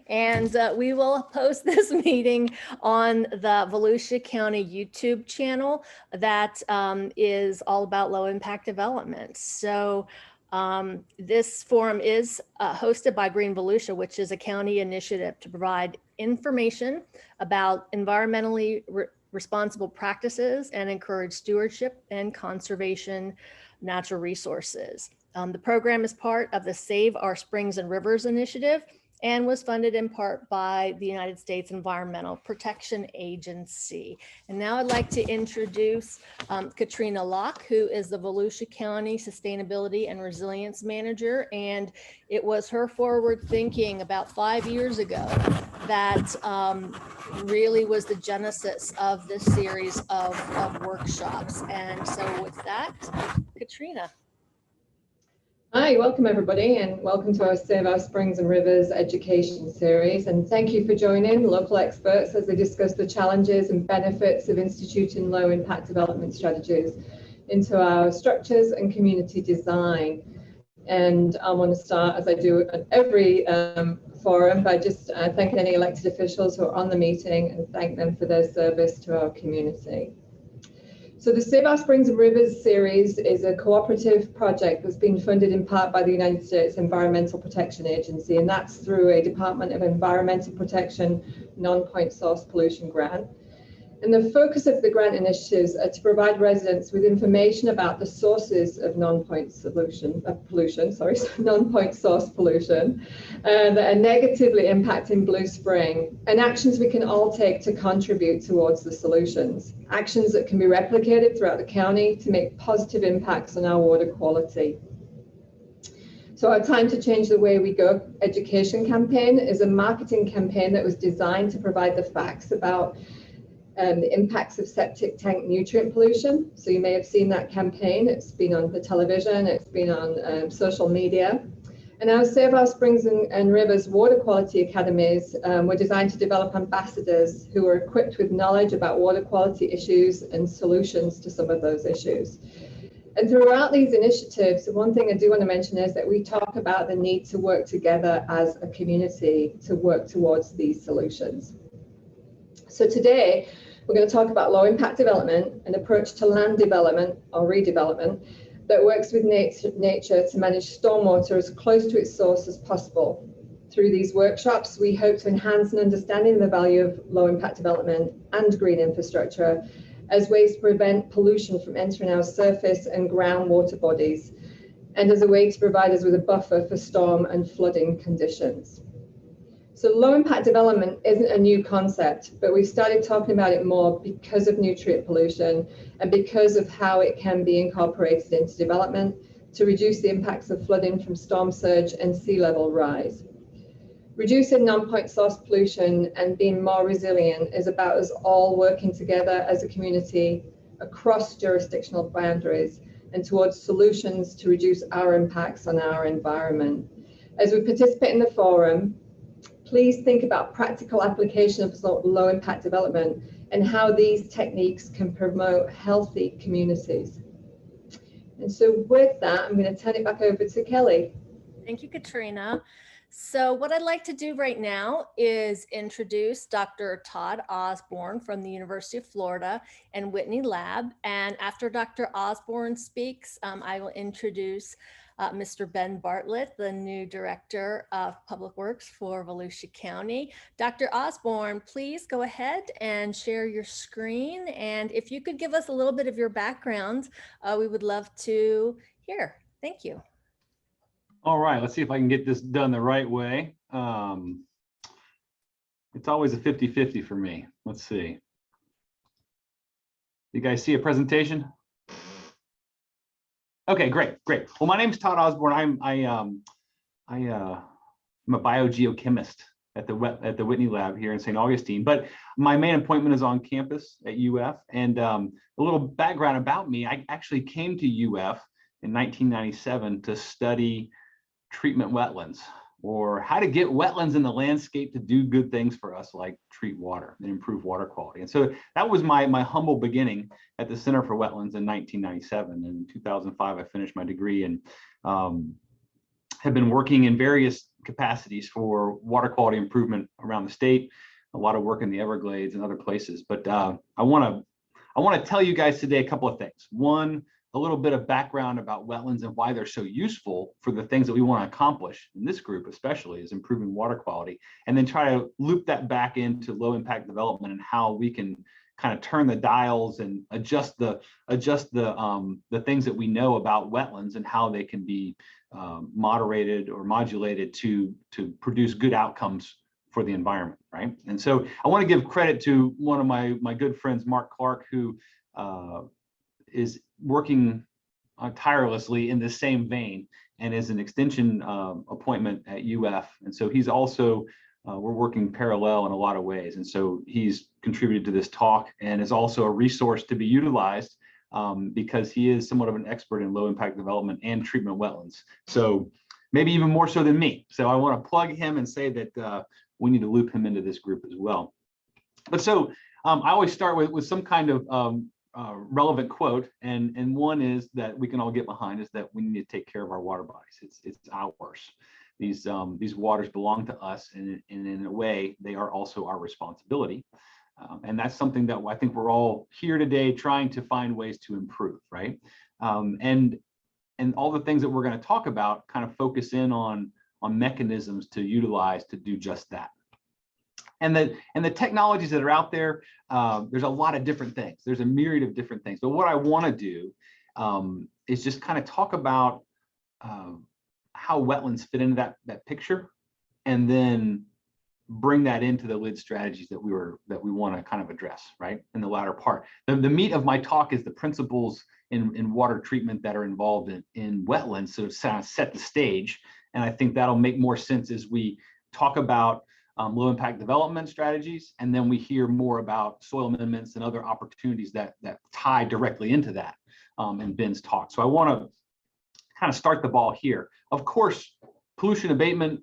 And we will post this meeting on the Volusia County YouTube channel that is all about low impact development. So this forum is hosted by Green Volusia, which is a county initiative to provide information about environmentally responsible practices and encourage stewardship and conservation natural resources. The program is part of the Save Our Springs and Rivers initiative and was funded in part by the United States Environmental Protection Agency. And now I'd like to introduce Katrina Locke, who is the Volusia County Sustainability and Resilience Manager. And it was her forward thinking about 5 years ago that really was the genesis of this series of workshops. And so with that, Katrina. Hi, welcome everybody, and welcome to our Save Our Springs and Rivers education series. And thank you for joining local experts as they discuss the challenges and benefits of instituting low impact development strategies into our structures and community design. And I want to start, as I do at every forum, by just thanking any elected officials who are on the meeting and thank them for their service to our community. So the Save Our Springs and Rivers series is a cooperative project that's been funded in part by the United States Environmental Protection Agency, and that's through a Department of Environmental Protection non-point source pollution grant. And the focus of the grant initiatives are to provide residents with information about the sources of non-point source pollution that are negatively impacting Blue Spring, and actions we can all take to contribute towards the solutions. Actions that can be replicated throughout the county to make positive impacts on our water quality. So our Time to Change the Way We Go education campaign is a marketing campaign that was designed to provide the facts about the impacts of septic tank nutrient pollution. So you may have seen that campaign. It's been on the television, it's been on social media. And our Save Our Springs and Rivers Water Quality Academies were designed to develop ambassadors who are equipped with knowledge about water quality issues and solutions to some of those issues. And throughout these initiatives, one thing I do want to mention is that we talk about the need to work together as a community to work towards these solutions. So today, we're going to talk about low impact development, an approach to land development or redevelopment that works with nature to manage stormwater as close to its source as possible. Through these workshops, we hope to enhance an understanding of the value of low impact development and green infrastructure as ways to prevent pollution from entering our surface and groundwater bodies, and as a way to provide us with a buffer for storm and flooding conditions. So low impact development isn't a new concept, but we've started talking about it more because of nutrient pollution and because of how it can be incorporated into development to reduce the impacts of flooding from storm surge and sea level rise. Reducing non-point source pollution and being more resilient is about us all working together as a community across jurisdictional boundaries and towards solutions to reduce our impacts on our environment. As we participate in the forum, please think about practical application of low impact development and how these techniques can promote healthy communities. And so with that, I'm going to turn it back over to Kelly. Thank you, Katrina. So what I'd like to do right now is introduce Dr. Todd Osbourne from the University of Florida and Whitney Lab. And after Dr. Osbourne speaks, I will introduce Mr. Ben Bartlett, the new Director of Public Works for Volusia County. Dr. Osbourne, please go ahead and share your screen. And if you could give us a little bit of your background, we would love to hear. Thank you. All right, let's see if I can get this done the right way. It's always a 50-50 for me. Let's see. You guys see a presentation? Okay, great. Well, my name is Todd Osbourne. I'm a biogeochemist at the Whitney lab here in St. Augustine, but my main appointment is on campus at UF. And a little background about me, I actually came to UF in 1997 to study treatment wetlands, or how to get wetlands in the landscape to do good things for us, like treat water and improve water quality. And so that was my humble beginning at the Center for Wetlands in 1997. And in 2005, I finished my degree. And have been working in various capacities for water quality improvement around the state, a lot of work in the Everglades and other places. But I want to tell you guys today a couple of things. One, a little bit of background about wetlands and why they're so useful for the things that we want to accomplish in this group, especially is improving water quality, and then try to loop that back into low impact development and how we can kind of turn the dials and adjust the things that we know about wetlands and how they can be moderated or modulated to produce good outcomes for the environment, right? And so I want to give credit to one of my good friends, Mark Clark, who is working tirelessly in the same vein and is an extension appointment at UF. And so he's also, we're working parallel in a lot of ways. And so he's contributed to this talk and is also a resource to be utilized because he is somewhat of an expert in low impact development and treatment wetlands. So maybe even more so than me. So I want to plug him and say that we need to loop him into this group as well. But so I always start with some kind of relevant quote, and one is that we can all get behind, is that we need to take care of our water bodies. It's ours. These waters belong to us, and in a way, they are also our responsibility. And that's something that I think we're all here today trying to find ways to improve, right? And all the things that we're going to talk about kind of focus in on mechanisms to utilize to do just that. And the technologies that are out there, there's a lot of different things. There's a myriad of different things. But what I want to do is just kind of talk about how wetlands fit into that picture, and then bring that into the lid strategies that we want to kind of address, right, in the latter part. The meat of my talk is the principles in water treatment that are involved in wetlands, so to set the stage. And I think that'll make more sense as we talk about low impact development strategies, and then we hear more about soil amendments and other opportunities that tie directly into that in Ben's talk. So I want to kind of start the ball here. Of course, pollution abatement,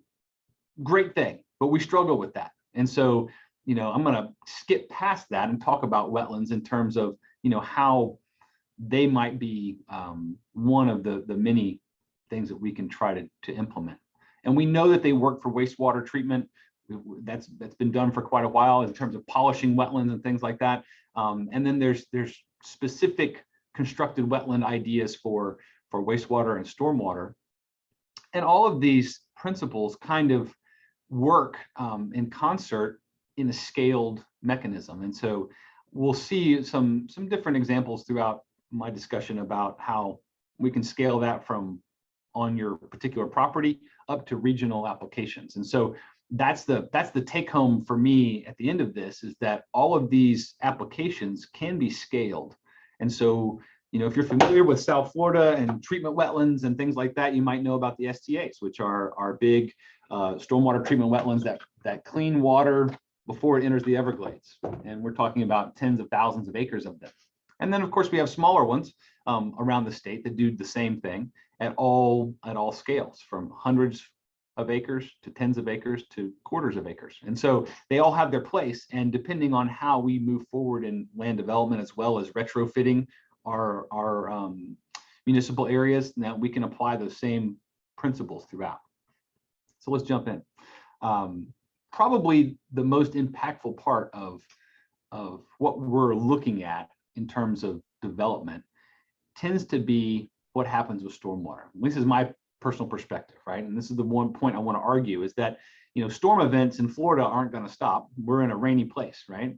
great thing, but we struggle with that. And so, I'm going to skip past that and talk about wetlands in terms of, how they might be one of the many things that we can try to implement. And we know that they work for wastewater treatment. That's been done for quite a while in terms of polishing wetlands and things like that. And then there's specific constructed wetland ideas for wastewater and stormwater. And all of these principles kind of work in concert in a scaled mechanism. And so we'll see some different examples throughout my discussion about how we can scale that from on your particular property up to regional applications. And so that's the take home for me at the end of this, is that all of these applications can be scaled. And so, if you're familiar with South Florida and treatment wetlands and things like that, you might know about the STAs, which are big stormwater treatment wetlands that clean water before it enters the Everglades. And we're talking about tens of thousands of acres of them. And then, of course, we have smaller ones around the state that do the same thing at all scales, from hundreds of acres to tens of acres to quarters of acres. And so they all have their place. And depending on how we move forward in land development, as well as retrofitting our municipal areas, now we can apply those same principles throughout. So let's jump in. Probably the most impactful part of what we're looking at in terms of development tends to be what happens with stormwater. This is my personal perspective, right? And this is the one point I want to argue, is that storm events in Florida aren't going to stop. We're in a rainy place, right?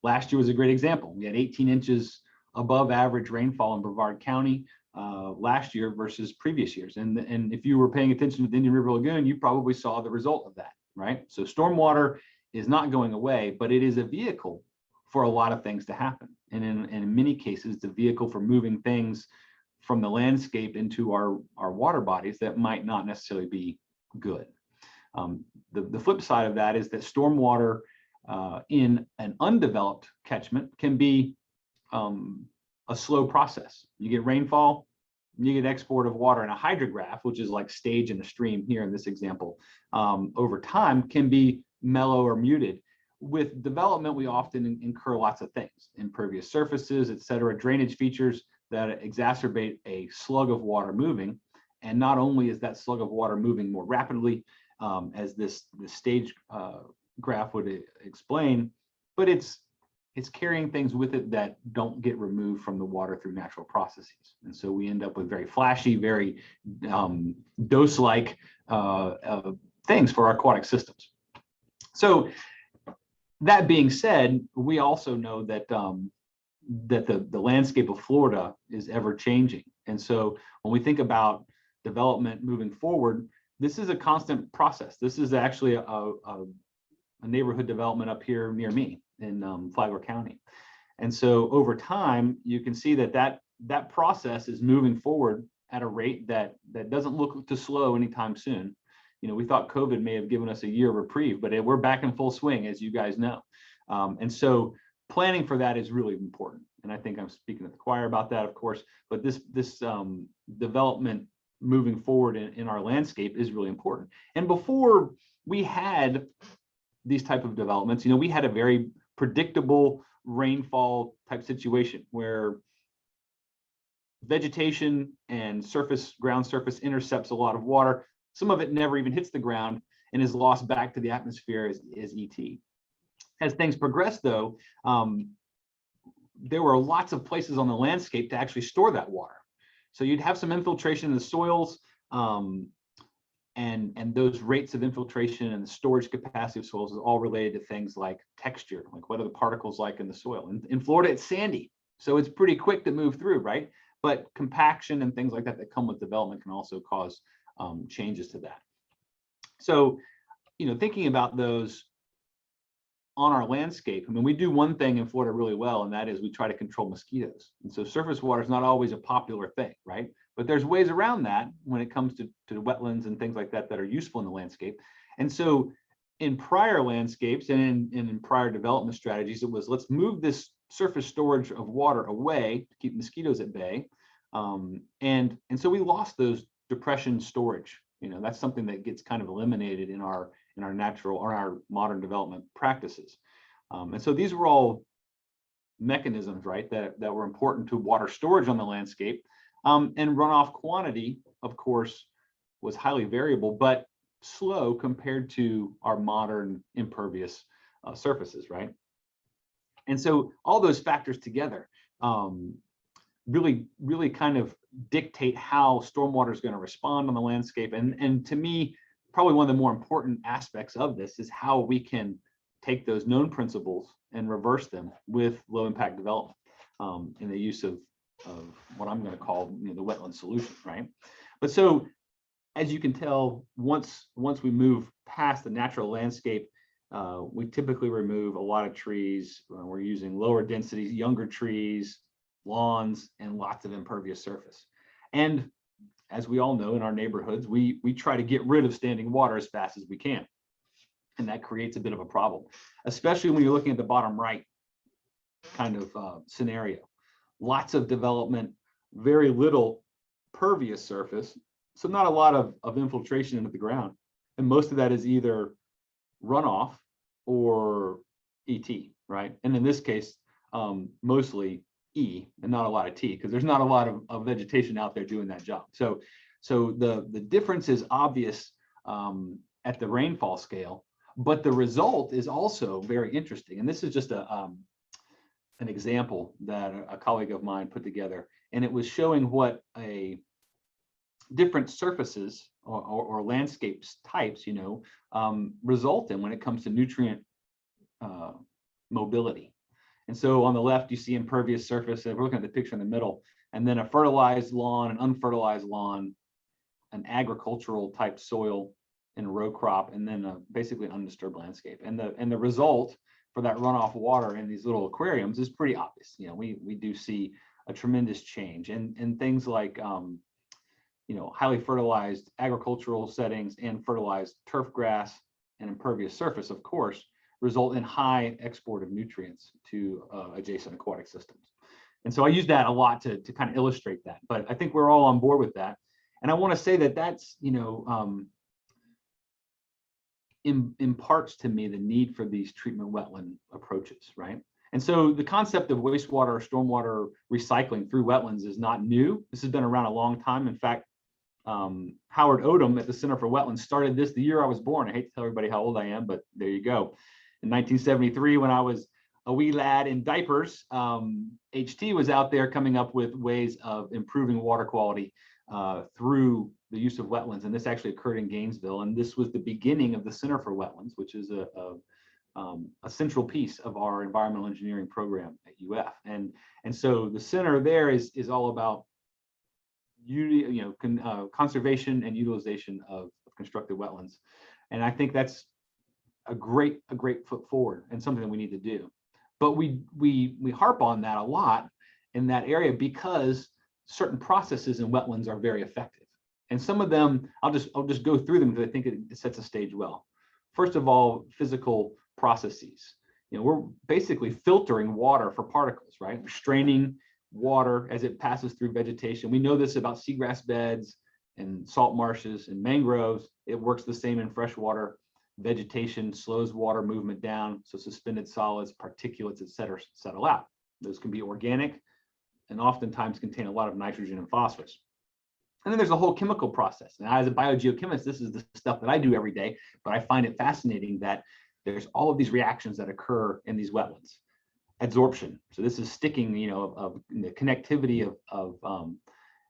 Last year was a great example. We had 18 inches above average rainfall in Brevard County last year versus previous years. And if you were paying attention to the Indian River Lagoon, you probably saw the result of that, right? So stormwater is not going away, but it is a vehicle for a lot of things to happen. And in many cases, it's a vehicle for moving things from the landscape into our water bodies that might not necessarily be good. The flip side of that is that stormwater in an undeveloped catchment can be a slow process. You get rainfall, you get export of water, and a hydrograph, which is like stage in a stream here in this example, over time can be mellow or muted. With development, we often incur lots of things: impervious surfaces, et cetera, drainage features that exacerbate a slug of water moving. And not only is that slug of water moving more rapidly, as this stage graph would explain, but it's carrying things with it that don't get removed from the water through natural processes. And so we end up with very flashy, very dose-like things for our aquatic systems. So that being said, we also know that that the landscape of Florida is ever changing. And so when we think about development moving forward, this is a constant process. This is actually a neighborhood development up here near me in Flagler County. And so over time, you can see that process is moving forward at a rate that doesn't look to slow anytime soon. You know, we thought COVID may have given us a year reprieve, but we're back in full swing, as you guys know. And so planning for that is really important. And I think I'm speaking to the choir about that, of course, but this development moving forward in our landscape is really important. And before we had these type of developments, you know, we had a very predictable rainfall type situation where vegetation and ground surface intercepts a lot of water. Some of it never even hits the ground and is lost back to the atmosphere as ET. As things progress, though, there were lots of places on the landscape to actually store that water. So you'd have some infiltration in the soils, and those rates of infiltration and the storage capacity of soils is all related to things like texture, like what are the particles like in the soil. And in Florida, it's sandy, so it's pretty quick to move through, right? But compaction and things like that come with development can also cause changes to that. So, you know, thinking about those on our landscape, I mean, we do one thing in Florida really well, and that is we try to control mosquitoes. And so surface water is not always a popular thing, right? But there's ways around that when it comes to wetlands and things like that that are useful in the landscape. And so in prior landscapes and in prior development strategies, it was let's move this surface storage of water away to keep mosquitoes at bay. And so we lost those depression storage. You know, that's something that gets kind of eliminated in our natural or our modern development practices. And so these were all mechanisms, right, that were important to water storage on the landscape. And runoff quantity, of course, was highly variable, but slow compared to our modern impervious surfaces, right? And so all those factors together really kind of dictate how stormwater is going to respond on the landscape. And to me, probably one of the more important aspects of this is how we can take those known principles and reverse them with low impact development in the use of what I'm going to call, you know, the wetland solution, right? But so as you can tell, once we move past the natural landscape, we typically remove a lot of trees. We're using lower density, younger trees, lawns, and lots of impervious surface. And as we all know, in our neighborhoods, we try to get rid of standing water as fast as we can. And that creates a bit of a problem, especially when you're looking at the bottom right kind of scenario. Lots of development, very little pervious surface, so not a lot of infiltration into the ground. And most of that is either runoff or ET, right? And in this case, mostly E and not a lot of T, because there's not a lot of vegetation out there doing that job. So the difference is obvious at the rainfall scale, but the result is also very interesting. And this is just an example that a colleague of mine put together, and it was showing what a different surfaces or landscapes types, you know, result in when it comes to nutrient mobility. And so on the left, you see impervious surface, and we're looking at the picture in the middle, and then a fertilized lawn, an unfertilized lawn, an agricultural type soil, and a row crop, and then basically an undisturbed landscape. And the result for that runoff water in these little aquariums is pretty obvious. You know, we do see a tremendous change, and things like you know, highly fertilized agricultural settings and fertilized turf grass and impervious surface, of course, result in high export of nutrients to adjacent aquatic systems. And so I use that a lot to kind of illustrate that, but I think we're all on board with that. And I want to say that that's, you know, imparts to me the need for these treatment wetland approaches, right? And so the concept of wastewater or stormwater recycling through wetlands is not new. This has been around a long time. In fact, Howard Odom at the Center for Wetlands started this the year I was born. I hate to tell everybody how old I am, but there you go. In 1973, when I was a wee lad in diapers, HT was out there coming up with ways of improving water quality through the use of wetlands. And this actually occurred in Gainesville. And this was the beginning of the Center for Wetlands, which is a central piece of our environmental engineering program at UF. And so the center there is all about conservation and utilization of constructed wetlands. And I think that's a great foot forward and something that we need to do. But we harp on that a lot in that area because certain processes in wetlands are very effective. And some of them, I'll just go through them because I think it sets a stage well. First of all, physical processes. We're basically filtering water for particles, right? We're straining water as it passes through vegetation. We know this about seagrass beds and salt marshes and mangroves. It works the same in freshwater. Vegetation slows water movement down, so suspended solids, particulates, etc., settle out. Those can be organic and oftentimes contain a lot of nitrogen and phosphorus. And then there's a whole chemical process. Now, as a biogeochemist, this is the stuff that I do every day, but I find it fascinating that there's all of these reactions that occur in these wetlands. Adsorption. So this is sticking, of the connectivity of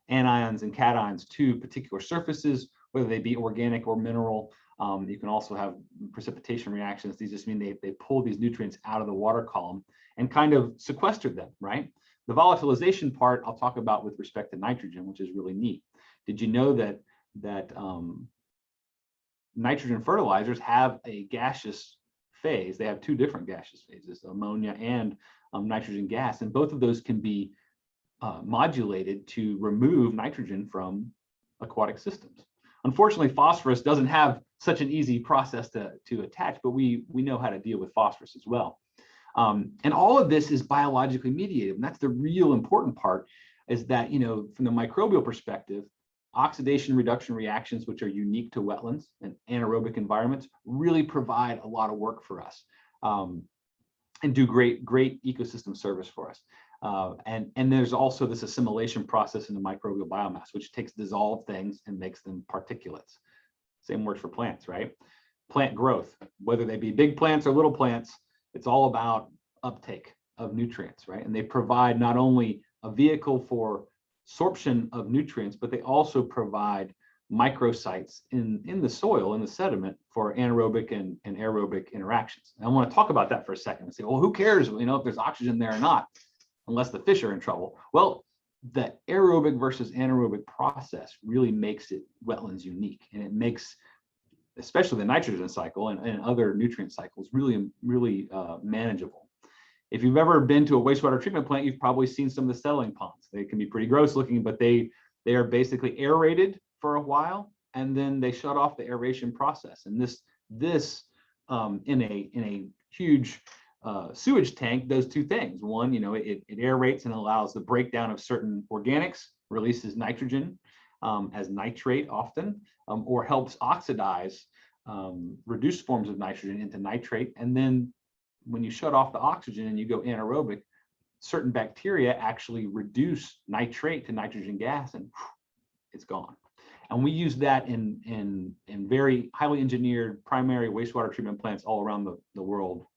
anions and cations to particular surfaces, whether they be organic or mineral. You can also have precipitation reactions. These just mean they pull these nutrients out of the water column and kind of sequester them, right? The volatilization part I'll talk about with respect to nitrogen, which is really neat. Did you know that nitrogen fertilizers have a gaseous phase? They have two different gaseous phases, ammonia and nitrogen gas, and both of those can be modulated to remove nitrogen from aquatic systems. Unfortunately, phosphorus doesn't have such an easy process to attach, but we know how to deal with phosphorus as well. And all of this is biologically mediated, and that's the real important part, is that, from the microbial perspective, oxidation reduction reactions, which are unique to wetlands and anaerobic environments, really provide a lot of work for us and do great ecosystem service for us. And there's also this assimilation process in the microbial biomass, which takes dissolved things and makes them particulates. Same works for plants, right? Plant growth, whether they be big plants or little plants, it's all about uptake of nutrients, right? And they provide not only a vehicle for sorption of nutrients, but they also provide microsites in the soil, in the sediment, for anaerobic and aerobic interactions. And I want to talk about that for a second and say, well, who cares, if there's oxygen there or not, unless the fish are in trouble? Well, the aerobic versus anaerobic process really makes wetlands unique, and it makes, especially the nitrogen cycle and other nutrient cycles, really manageable. If you've ever been to a wastewater treatment plant, you've probably seen some of the settling ponds. They can be pretty gross looking, but they are basically aerated for a while, and then they shut off the aeration process. And this in a huge sewage tank does two things. One, it aerates and allows the breakdown of certain organics, releases nitrogen as nitrate often, or helps oxidize reduced forms of nitrogen into nitrate. And then when you shut off the oxygen and you go anaerobic, certain bacteria actually reduce nitrate to nitrogen gas, and it's gone. And we use that in very highly engineered primary wastewater treatment plants all around the world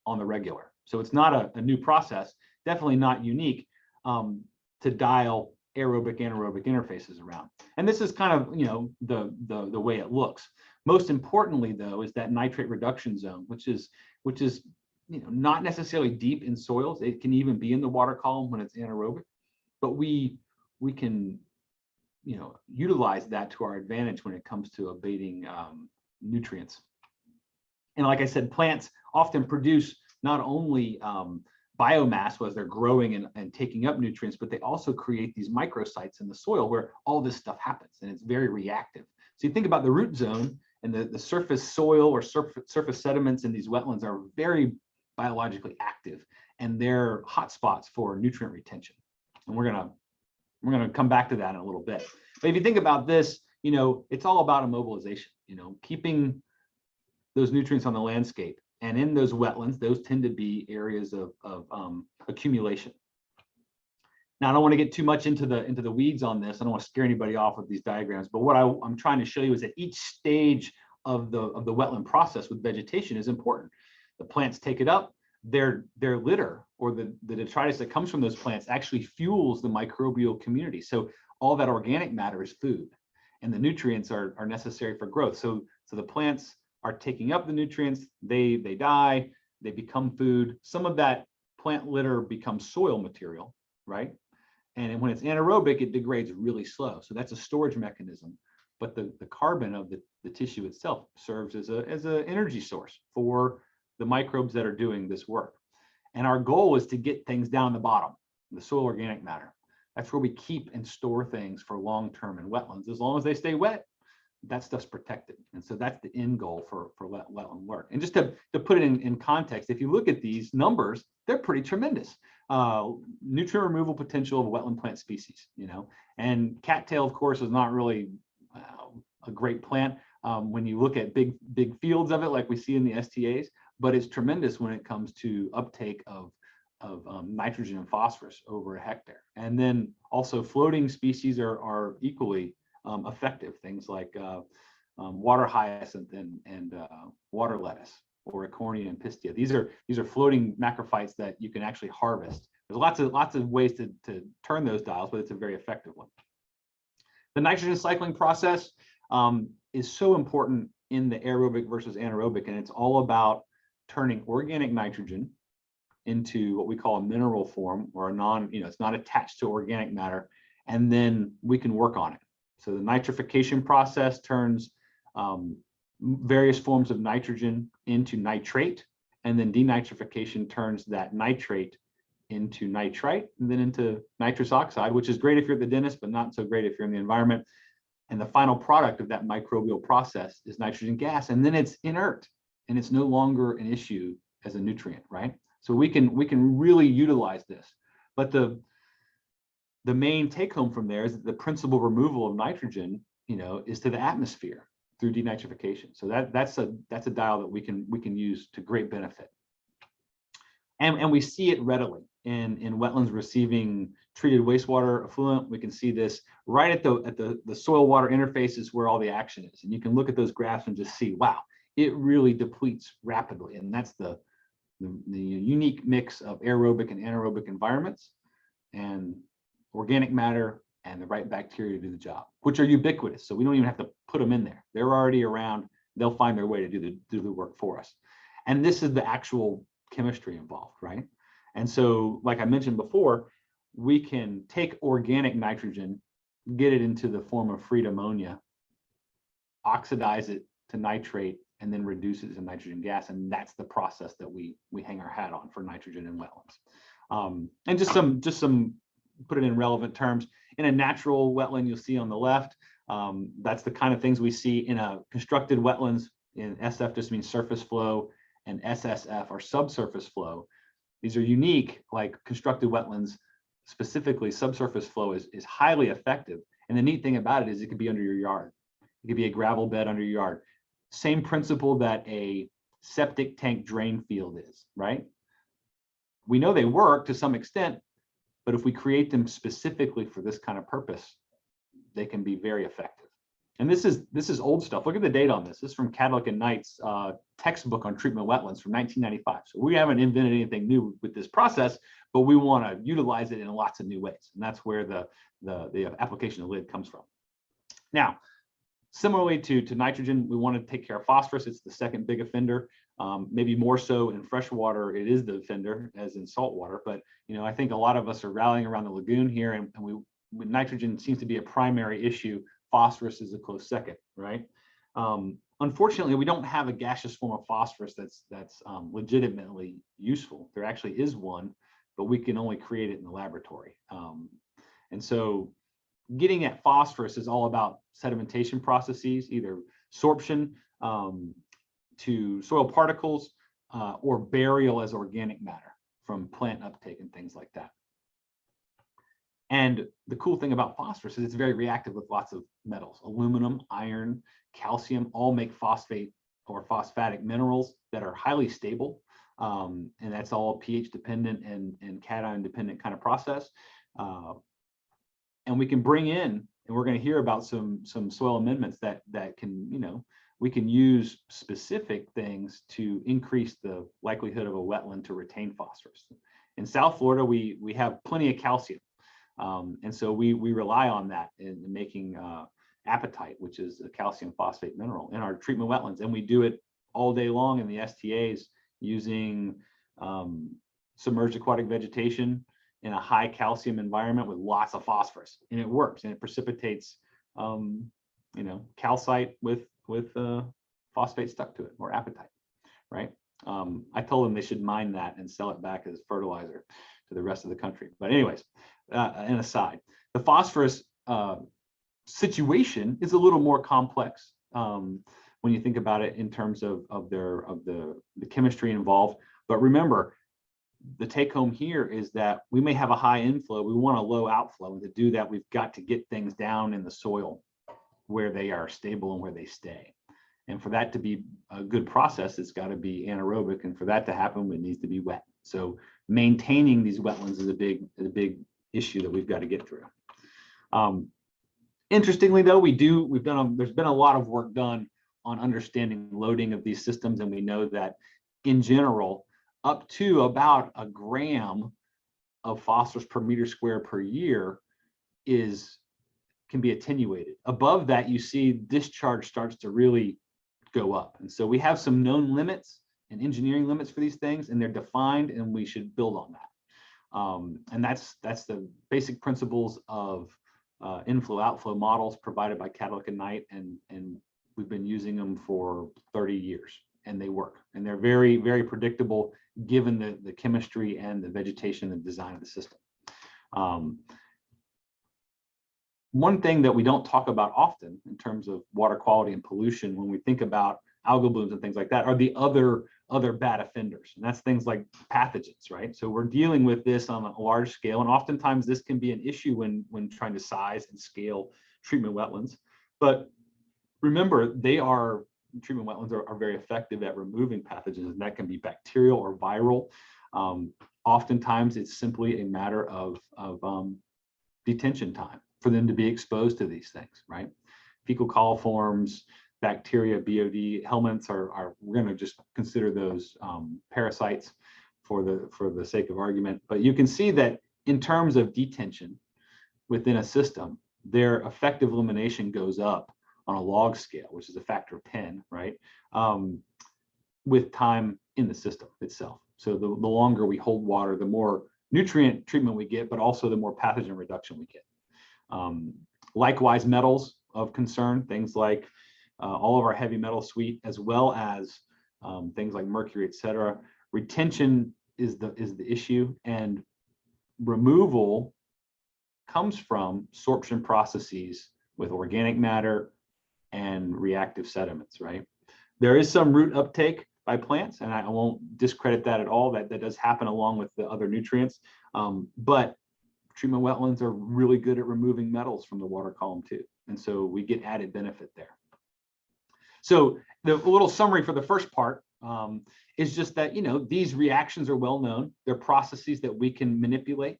on the regular. So it's not a new process, definitely not unique to dial aerobic anaerobic interfaces around. And this is kind of the way it looks. Most importantly, though, is that nitrate reduction zone, which is not necessarily deep in soils. It can even be in the water column when it's anaerobic, but we can utilize that to our advantage when it comes to abating nutrients. And like I said, plants often produce not only biomass as they're growing and taking up nutrients, but they also create these microsites in the soil where all this stuff happens, and it's very reactive. So you think about the root zone, and the surface soil or surface sediments in these wetlands are very biologically active, and they're hotspots for nutrient retention. And we're gonna come back to that in a little bit. But if you think about this, it's all about immobilization. Keeping those nutrients on the landscape, and in those wetlands, those tend to be areas of accumulation. Now, I don't want to get too much into the weeds on this. I don't want to scare anybody off with these diagrams, but what I'm trying to show you is that each stage of the wetland process with vegetation is important. The plants take it up, their litter or the detritus that comes from those plants actually fuels the microbial community. So all that organic matter is food, and the nutrients are necessary for growth. So the plants are taking up the nutrients, they die, they become food. Some of that plant litter becomes soil material, right? And when it's anaerobic, it degrades really slow. So that's a storage mechanism. But the carbon of the tissue itself serves as an energy source for the microbes that are doing this work. And our goal is to get things down the bottom, the soil organic matter. That's where we keep and store things for long-term in wetlands. As long as they stay wet, that stuff's protected. And so that's the end goal for wetland work. And just to put it in context, if you look at these numbers, they're pretty tremendous. Nutrient removal potential of wetland plant species, and cattail, of course, is not really a great plant when you look at big fields of it like we see in the STAs, but it's tremendous when it comes to uptake of nitrogen and phosphorus over a hectare. And then also floating species are equally effective, things like water hyacinth and water lettuce, or Acornia and Pistia. These are floating macrophytes that you can actually harvest. There's lots of ways to turn those dials, but it's a very effective one. The nitrogen cycling process is so important in the aerobic versus anaerobic, and it's all about turning organic nitrogen into what we call a mineral form, or it's not attached to organic matter, and then we can work on it. So the nitrification process turns various forms of nitrogen into nitrate, and then denitrification turns that nitrate into nitrite, and then into nitrous oxide, which is great if you're at the dentist, but not so great if you're in the environment. And the final product of that microbial process is nitrogen gas, and then it's inert, and it's no longer an issue as a nutrient, right? So we can really utilize this. But the main take home from there is that the principal removal of nitrogen, is to the atmosphere through denitrification. So that's a dial that we can use to great benefit. And we see it readily in wetlands receiving treated wastewater effluent. We can see this right at the soil water interfaces where all the action is. And you can look at those graphs and just see, wow, it really depletes rapidly. And that's the unique mix of aerobic and anaerobic environments, and organic matter and the right bacteria to do the job, which are ubiquitous. So we don't even have to put them in there. They're already around. They'll find their way to do the work for us. And this is the actual chemistry involved, right? And so, like I mentioned before, we can take organic nitrogen, get it into the form of freed ammonia, oxidize it to nitrate, and then reduce it to nitrogen gas. And that's the process that we hang our hat on for nitrogen in wetlands. And just some put it in relevant terms. In a natural wetland, you'll see on the left, that's the kind of things we see in a constructed wetlands. In SF just means surface flow, and SSF or subsurface flow. These are unique, like constructed wetlands, specifically subsurface flow is highly effective. And the neat thing about it is it could be under your yard. It could be a gravel bed under your yard. Same principle that a septic tank drain field is, right? We know they work to some extent, but if we create them specifically for this kind of purpose, they can be very effective. And this is old stuff. Look at the date on this. This is from Cadlick and Knight's textbook on treatment wetlands from 1995. So we haven't invented anything new with this process, but we want to utilize it in lots of new ways. And that's where the application of lid comes from. Now, similarly to nitrogen, we want to take care of phosphorus. It's the second big offender. Maybe more so in freshwater, it is the offender as in saltwater. But I think a lot of us are rallying around the lagoon here, and nitrogen seems to be a primary issue. Phosphorus is a close second, right? Unfortunately, we don't have a gaseous form of phosphorus that's legitimately useful. There actually is one, but we can only create it in the laboratory. And so getting at phosphorus is all about sedimentation processes, either sorption to soil particles or burial as organic matter from plant uptake and things like that. And the cool thing about phosphorus is it's very reactive with lots of metals. Aluminum, iron, calcium all make phosphate or phosphatic minerals that are highly stable. And that's all pH dependent and cation dependent kind of process. And we can bring in, and we're going to hear about some soil amendments that can, we can use specific things to increase the likelihood of a wetland to retain phosphorus. In South Florida, we have plenty of calcium. And so we rely on that in making apatite, which is a calcium phosphate mineral, in our treatment wetlands. And we do it all day long in the STAs using submerged aquatic vegetation in a high calcium environment with lots of phosphorus. And it works, and it precipitates, calcite with phosphate stuck to it, or apatite, right? I told them they should mine that and sell it back as fertilizer to the rest of the country. But anyways, an aside, the phosphorus situation is a little more complex when you think about it in terms of the chemistry involved. But remember, the take home here is that we may have a high inflow, we want a low outflow, and to do that, we've got to get things down in the soil where they are stable and where they stay. And for that to be a good process, it's got to be anaerobic, and for that to happen, it needs to be wet. So maintaining these wetlands is a big issue that we've got to get through. Interestingly, though, there's been a lot of work done on understanding loading of these systems, and we know that in general, up to about a gram of phosphorus per meter square per year can be attenuated. Above that, you see discharge starts to really go up. And so we have some known limits and engineering limits for these things, and they're defined, and we should build on that. And that's the basic principles of inflow-outflow models provided by Cadillac and Knight, and we've been using them for 30 years, and they work. And they're very, very predictable given the chemistry and the vegetation and design of the system. One thing that we don't talk about often in terms of water quality and pollution when we think about algal blooms and things like that are the other bad offenders. And that's things like pathogens, right? So we're dealing with this on a large scale, and oftentimes this can be an issue when trying to size and scale treatment wetlands. But remember, treatment wetlands are very effective at removing pathogens, and that can be bacterial or viral. Oftentimes it's simply a matter of detention time for them to be exposed to these things, right? Fecal coliforms, bacteria, BOD, helminths we're going to just consider those parasites for the sake of argument. But you can see that in terms of detention within a system, their effective elimination goes up on a log scale, which is a factor of 10, right? With time in the system itself. So the longer we hold water, the more nutrient treatment we get, but also the more pathogen reduction we get. Likewise, metals of concern, things like all of our heavy metal suite, as well as things like mercury, et cetera. Retention is the issue, and removal comes from sorption processes with organic matter and reactive sediments, right? There is some root uptake by plants, and I won't discredit that at all. That does happen along with the other nutrients, but treatment wetlands are really good at removing metals from the water column too. And so we get added benefit there. So the little summary for the first part is just that, these reactions are well known. They're processes that we can manipulate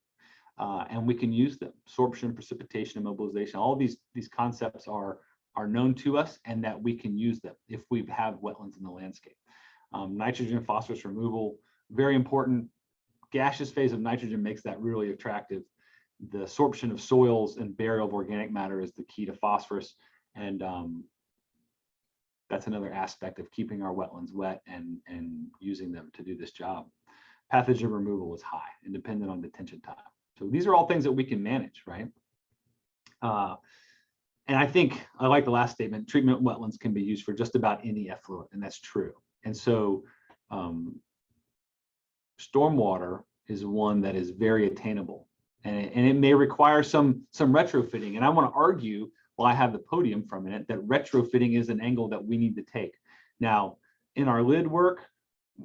and we can use them. Sorption, precipitation, and mobilization, all these concepts are known to us, and that we can use them if we have wetlands in the landscape. Nitrogen and phosphorus removal, very important. Gaseous phase of nitrogen makes that really attractive. The sorption of soils and burial of organic matter is the key to phosphorus, and that's another aspect of keeping our wetlands wet and using them to do this job. Pathogen removal is high, independent on detention time. So these are all things that we can manage, right? And I think I like the last statement, treatment wetlands can be used for just about any effluent, and that's true. And so stormwater is one that is very attainable, and it may require some retrofitting. And I want to argue, while I have the podium for a minute, that retrofitting is an angle that we need to take. Now, in our lid work,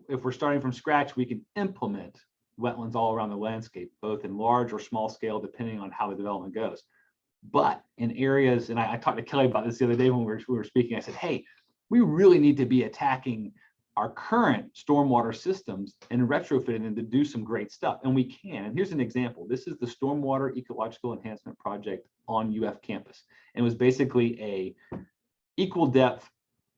if we're starting from scratch, we can implement wetlands all around the landscape, both in large or small scale, depending on how the development goes. But in areas, and I talked to Kelly about this the other day when we were speaking, I said, hey, we really need to be attacking our current stormwater systems and retrofit them to do some great stuff. And we can. And here's an example. This is the Stormwater Ecological Enhancement Project on UF campus. And it was basically a equal depth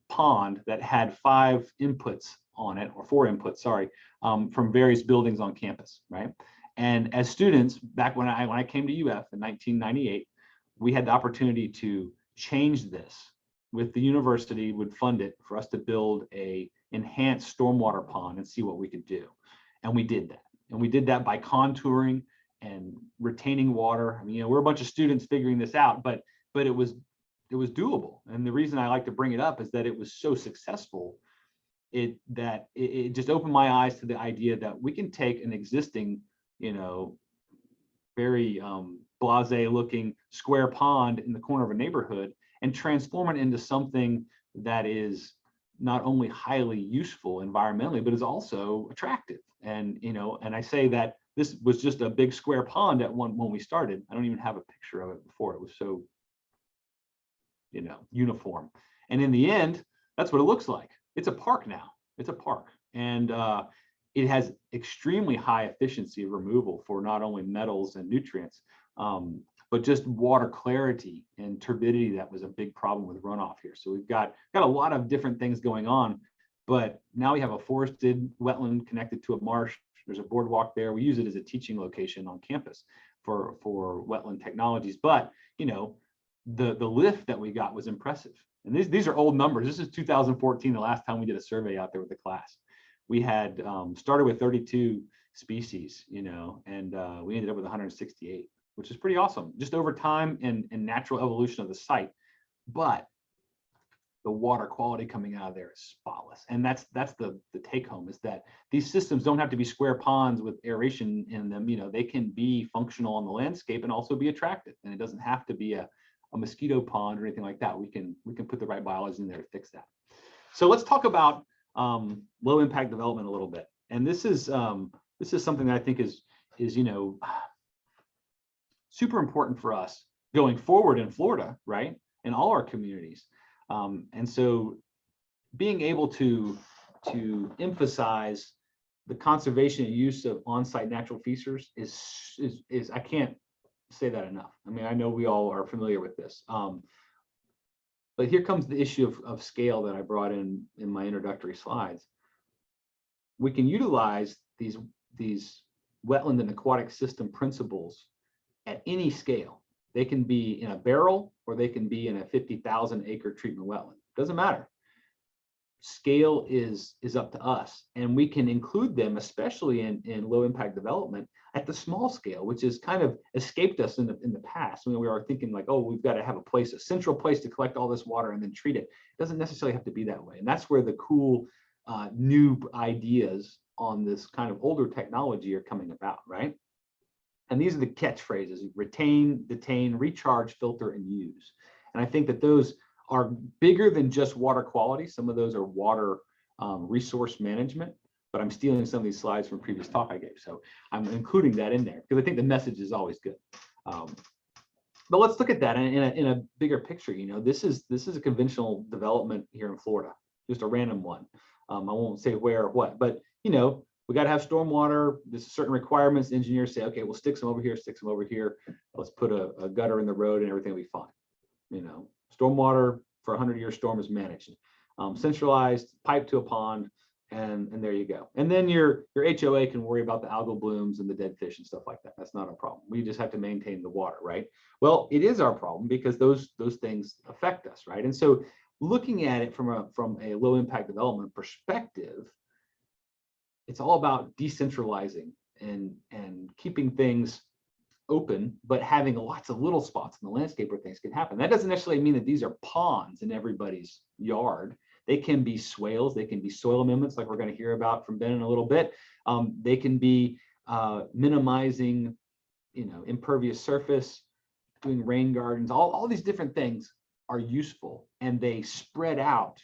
pond that had 5 inputs on it, or 4 inputs, sorry, from various buildings on campus, right? And as students, back when I came to UF in 1998, we had the opportunity to change this. With the university would fund it for us to build a enhanced stormwater pond and see what we could do. And we did that. And we did that by contouring and retaining water. I mean, you know, we're a bunch of students figuring this out, but it was doable. And the reason I like to bring it up is that it was so successful it just opened my eyes to the idea that we can take an existing, you know, very blasé looking square pond in the corner of a neighborhood and transform it into something that is not only highly useful environmentally, but is also attractive. And, you know, and I say that this was just a big square pond at when we started. I don't even have a picture of it before. It was so, you know, uniform. And in the end, that's what it looks like. It's a park now. It's a park. And it has extremely high efficiency of removal for not only metals and nutrients, but just water clarity and turbidity that was a big problem with runoff here. So we've got a lot of different things going on, but now we have a forested wetland connected to a marsh. There's a boardwalk there. We use it as a teaching location on campus for wetland technologies. But, you know, the lift that we got was impressive. And these are old numbers. This is 2014, the last time we did a survey out there with the class. We had started with 32 species, you know, and we ended up with 168, which is pretty awesome, just over time and natural evolution of the site. But the water quality coming out of there is spotless. And that's the take home, is that these systems don't have to be square ponds with aeration in them. You know, they can be functional on the landscape and also be attractive. And it doesn't have to be a mosquito pond or anything like that. We can put the right biology in there to fix that. So let's talk about low impact development a little bit. And this is something that I think is you know, super important for us going forward in Florida, right? In all our communities. And so being able to emphasize the conservation and use of on-site natural features is I can't say that enough. I mean, I know we all are familiar with this. But here comes the issue of scale that I brought in my introductory slides. We can utilize these wetland and aquatic system principles at any scale. They can be in a barrel or they can be in a 50,000 acre treatment wetland. Doesn't matter. Scale is up to us, and we can include them, especially in low impact development, at the small scale, which has kind of escaped us in the past when we are thinking like, oh, we've got to have a central place to collect all this water and then treat it. It doesn't necessarily have to be that way. And that's where the cool new ideas on this kind of older technology are coming about, right? And these are the catchphrases: retain, detain, recharge, filter, and use. And I think that those are bigger than just water quality. Some of those are water resource management, but I'm stealing some of these slides from previous talk I gave. So I'm including that in there because I think the message is always good. But let's look at that in a bigger picture. You know, this is a conventional development here in Florida, just a random one. I won't say where or what, but you know, we got to have stormwater. There's certain requirements. Engineers say, okay, we'll stick some over here, stick some over here. Let's put a gutter in the road and everything will be fine. You know, stormwater for a 100-year storm is managed, centralized, pipe to a pond, and there you go. And then your HOA can worry about the algal blooms and the dead fish and stuff like that. That's not a problem. We just have to maintain the water, right? Well, it is our problem because those things affect us, right? And so looking at it from a low impact development perspective, it's all about decentralizing and keeping things open, but having lots of little spots in the landscape where things can happen. That doesn't necessarily mean that these are ponds in everybody's yard. They can be swales, they can be soil amendments like we're going to hear about from Ben in a little bit. They can be minimizing, you know, impervious surface, doing rain gardens. All these different things are useful, and they spread out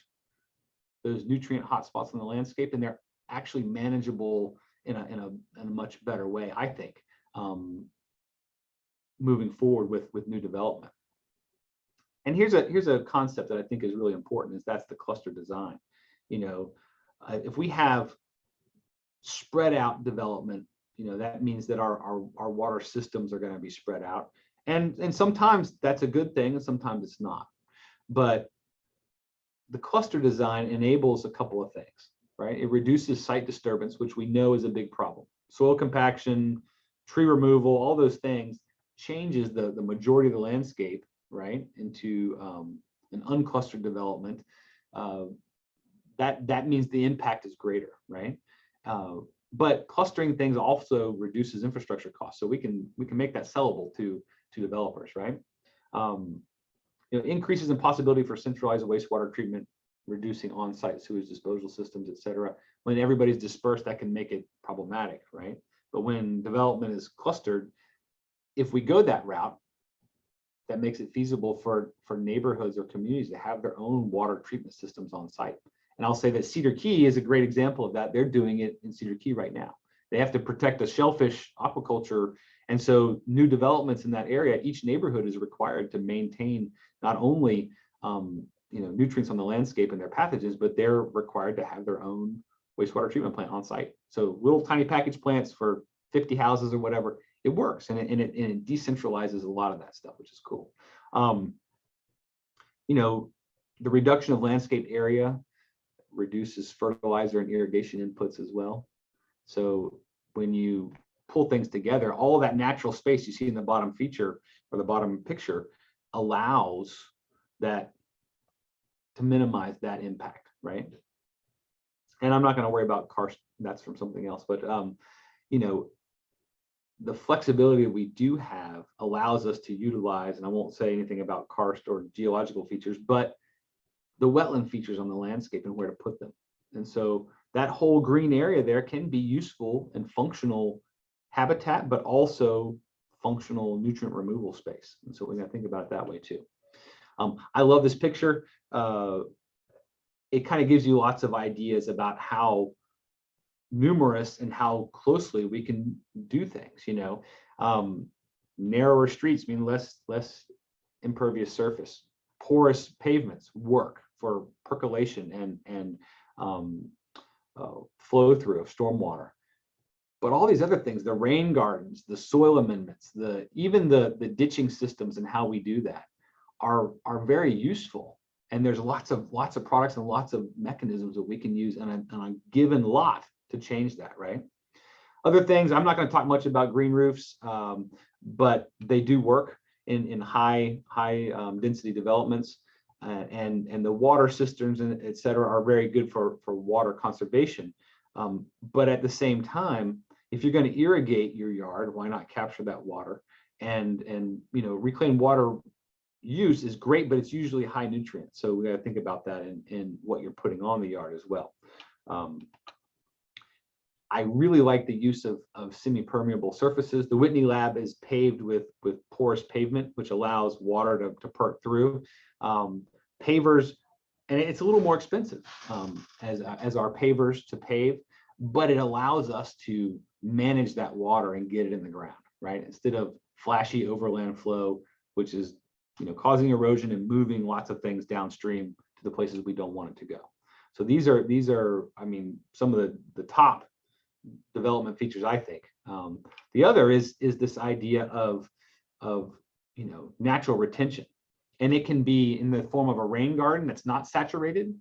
those nutrient hotspots in the landscape, and they're actually manageable in a much better way, I think, moving forward with new development. And here's a concept that I think is really important, is that's the cluster design. You know, if we have spread out development, that means that our water systems are going to be spread out. And sometimes that's a good thing, and sometimes it's not. But the cluster design enables a couple of things, right? It reduces site disturbance, which we know is a big problem. Soil compaction, tree removal, all those things changes the majority of the landscape, right, into an unclustered development. That means the impact is greater, right? But clustering things also reduces infrastructure costs, so we can make that sellable to developers, right? Increases in possibility for centralized wastewater treatment, reducing on-site sewage disposal systems, et cetera. When everybody's dispersed, that can make it problematic, right? But when development is clustered, if we go that route, that makes it feasible for neighborhoods or communities to have their own water treatment systems on site. And I'll say that Cedar Key is a great example of that. They're doing it in Cedar Key right now. They have to protect the shellfish aquaculture. And so new developments in that area, each neighborhood is required to maintain not only nutrients on the landscape and their pathogens, but they're required to have their own wastewater treatment plant on site. So little tiny package plants for 50 houses or whatever, it works, and it decentralizes a lot of that stuff, which is cool. The reduction of landscape area reduces fertilizer and irrigation inputs as well. So when you pull things together, all of that natural space you see in the bottom feature or the bottom picture allows that to minimize that impact, right? And I'm not going to worry about karst, that's from something else, but the flexibility we do have allows us to utilize, and I won't say anything about karst or geological features, but the wetland features on the landscape and where to put them. And so that whole green area there can be useful and functional habitat, but also functional nutrient removal space. And so we're going to think about it that way too. I love this picture. It kind of gives you lots of ideas about how numerous and how closely we can do things. Narrower streets mean less impervious surface. Porous pavements work for percolation and flow through of stormwater. But all these other things, the rain gardens, the soil amendments, even the ditching systems and how we do that are very useful. And there's lots of products and lots of mechanisms that we can use on a given lot to change that, right? Other things, I'm not going to talk much about green roofs, but they do work in high density developments, and the water cisterns and et cetera are very good for water conservation. But at the same time, if you're going to irrigate your yard, why not capture that water? And reclaimed water use is great, but it's usually high nutrients. So we got to think about that in what you're putting on the yard as well. I really like the use of semi-permeable surfaces. The Whitney lab is paved with porous pavement, which allows water to perk through. Pavers, and it's a little more expensive as our pavers to pave, but it allows us to manage that water and get it in the ground, right? Instead of flashy overland flow, which is causing erosion and moving lots of things downstream to the places we don't want it to go. So these are I mean, some of the top development features, I think. The other is this idea of natural retention, and it can be in the form of a rain garden that's not saturated,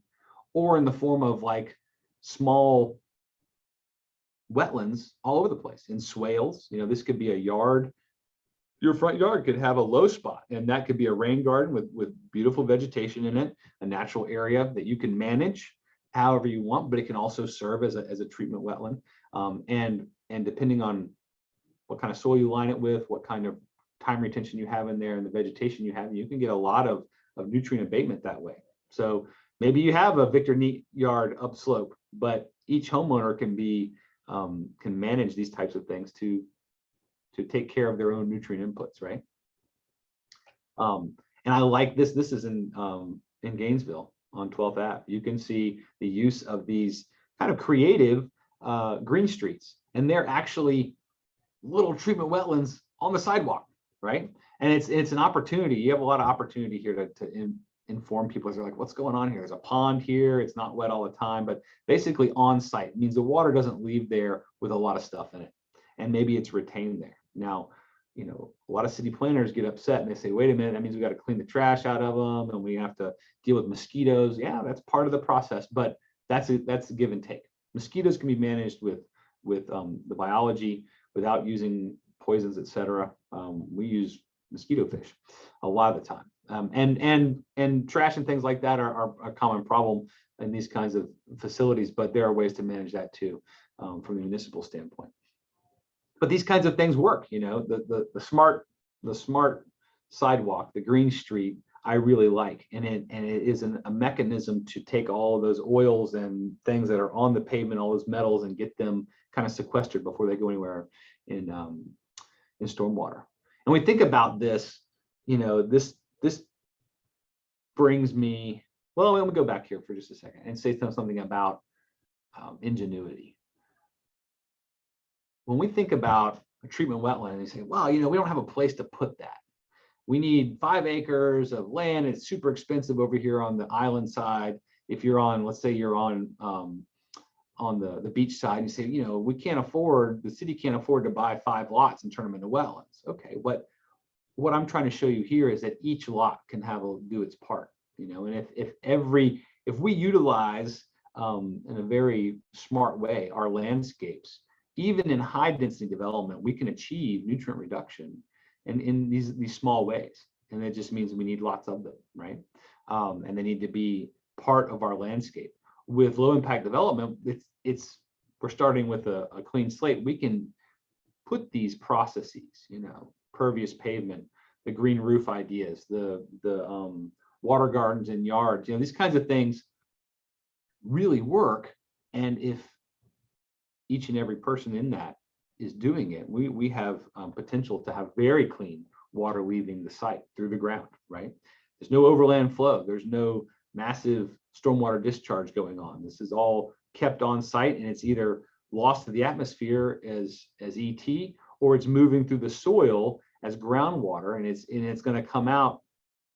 or in the form of like small wetlands all over the place in swales. This could be a yard. Your front yard could have a low spot, and that could be a rain garden with beautiful vegetation in it, a natural area that you can manage however you want, but it can also serve as a treatment wetland. And depending on what kind of soil you line it with, what kind of time retention you have in there and the vegetation you have, you can get a lot of nutrient abatement that way. So maybe you have a Victor Neat yard upslope, but each homeowner can manage these types of things to take care of their own nutrient inputs, right? And I like this. This is in Gainesville on 12th Ave. You can see the use of these kind of creative green streets, and they're actually little treatment wetlands on the sidewalk, right? And it's an opportunity. You have a lot of opportunity here to inform people. They're like, what's going on here? There's a pond here. It's not wet all the time, but basically on site means the water doesn't leave there with a lot of stuff in it. And maybe it's retained there. Now, you know, a lot of city planners get upset and they say, wait a minute, that means we got to clean the trash out of them and we have to deal with mosquitoes. Yeah, that's part of the process, but that's a give and take. Mosquitoes can be managed with the biology without using poisons, etc. We use mosquito fish a lot of the time. And trash and things like that are a common problem in these kinds of facilities, but there are ways to manage that too, from the municipal standpoint. But these kinds of things work, you know, the smart sidewalk, the green street, I really like, and it is a mechanism to take all of those oils and things that are on the pavement, all those metals, and get them kind of sequestered before they go anywhere in stormwater. And we think about this, you know, this brings me, well, let me go back here for just a second and say something about ingenuity. When we think about a treatment wetland, they say, well, you know, we don't have a place to put that. We need 5 acres of land. It's super expensive over here on the island side. If you're on, let's say you're on the beach side, you say, you know, we can't afford, the city can't afford to buy 5 lots and turn them into wetlands. Okay, what I'm trying to show you here is that each lot can do its part, you know, and if we utilize in a very smart way our landscapes, even in high density development, we can achieve nutrient reduction in these small ways. And that just means we need lots of them, right? And they need to be part of our landscape. With low impact development, we're starting with a clean slate. We can put these processes, you know, pervious pavement, the green roof ideas, the water gardens in yards, you know, these kinds of things really work. And if each and every person in that is doing it, we have potential to have very clean water leaving the site through the ground, right? There's no overland flow. There's no massive stormwater discharge going on. This is all kept on site, and it's either lost to the atmosphere as ET, or it's moving through the soil as groundwater, and it's going to come out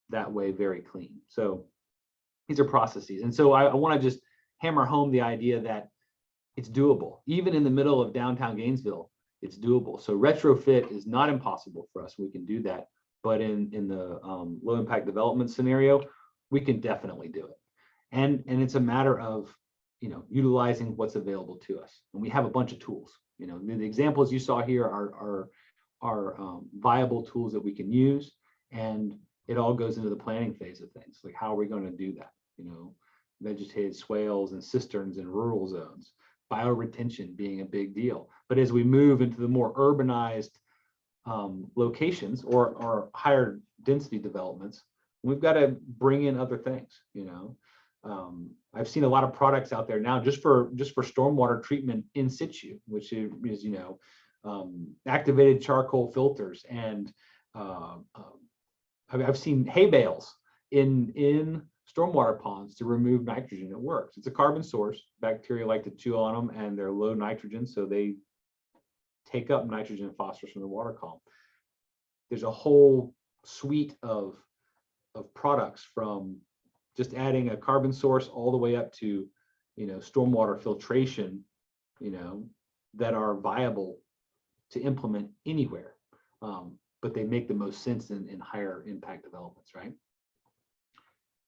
that way very clean. So these are processes. And so I want to just hammer home the idea that it's doable. Even in the middle of downtown Gainesville, it's doable. So retrofit is not impossible for us. We can do that. But in the low impact development scenario, we can definitely do it. And it's a matter of, you know, utilizing what's available to us. And we have a bunch of tools. You know, the examples you saw here are viable tools that we can use. And it all goes into the planning phase of things. Like, how are we going to do that? You know, vegetated swales and cisterns in rural zones, bioretention being a big deal. But as we move into the more urbanized locations or higher density developments, we've got to bring in other things. You know, I've seen a lot of products out there now just for stormwater treatment in situ, which is, you know, activated charcoal filters, and I've seen hay bales in stormwater ponds to remove nitrogen. It works. It's a carbon source. Bacteria like to chew on them, and they're low nitrogen, so they take up nitrogen and phosphorus from the water column. There's a whole suite of products, from just adding a carbon source all the way up to, you know, stormwater filtration, you know, that are viable to implement anywhere. But they make the most sense in higher impact developments, right?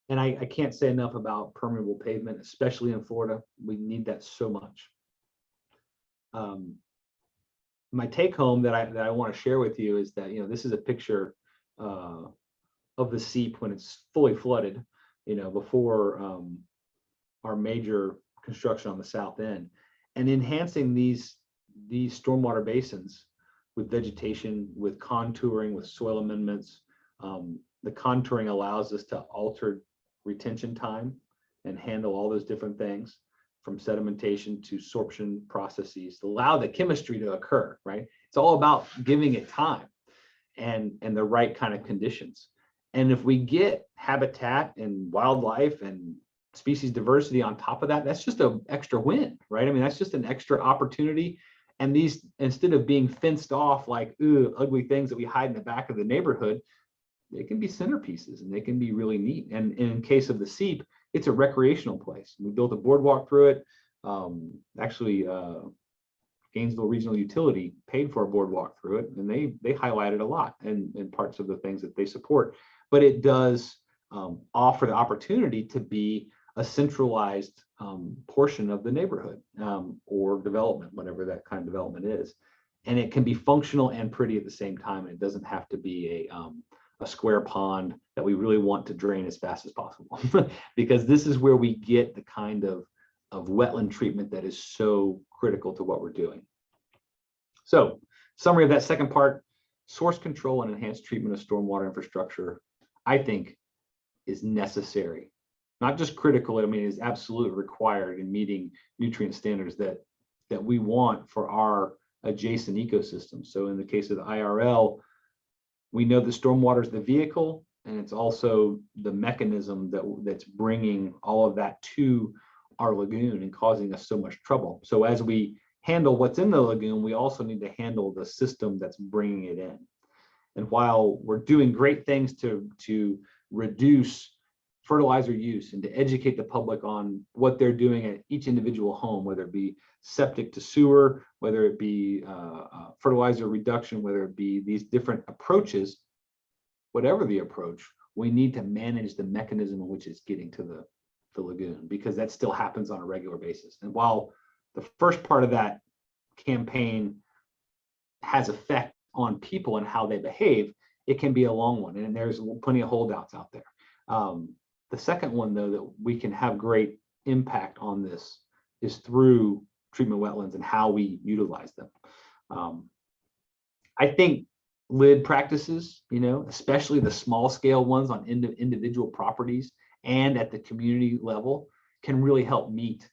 And I can't say enough about permeable pavement, especially in Florida. We need that so much. My take home that I want to share with you is that, you know, this is a picture of the seep when it's fully flooded, you know, before our major construction on the south end, and enhancing these stormwater basins with vegetation, with contouring, with soil amendments. The contouring allows us to alter retention time and handle all those different things, from sedimentation to sorption processes, to allow the chemistry to occur, right? It's all about giving it time and the right kind of conditions. And if we get habitat and wildlife and species diversity on top of that, that's just an extra win, right? I mean, that's just an extra opportunity. And these, instead of being fenced off like ugly things that we hide in the back of the neighborhood, they can be centerpieces and they can be really neat. And in case of the Seep, it's a recreational place. We built a boardwalk through it. Actually, Gainesville Regional Utility paid for a boardwalk through it, and they highlighted a lot in parts of the things that they support. But it does offer the opportunity to be a centralized portion of the neighborhood or development, whatever that kind of development is. And it can be functional and pretty at the same time. It doesn't have to be a square pond that we really want to drain as fast as possible, because this is where we get the kind of wetland treatment that is so critical to what we're doing. So, summary of that second part: source control and enhanced treatment of stormwater infrastructure, I think, is necessary. Not just critical, I mean, is absolutely required in meeting nutrient standards that we want for our adjacent ecosystem. So in the case of the IRL, we know that stormwater is the vehicle, and it's also the mechanism that's bringing all of that to our lagoon and causing us so much trouble. So as we handle what's in the lagoon, we also need to handle the system that's bringing it in. And while we're doing great things to reduce fertilizer use and to educate the public on what they're doing at each individual home, whether it be septic to sewer, whether it be fertilizer reduction, whether it be these different approaches, whatever the approach, we need to manage the mechanism in which it's getting to the lagoon, because that still happens on a regular basis. And while the first part of that campaign has effect on people and how they behave, it can be a long one, and there's plenty of holdouts out there. The second one, though, that we can have great impact on this is through treatment wetlands and how we utilize them. I think lid practices, especially the small scale ones on individual properties and at the community level, can really help meet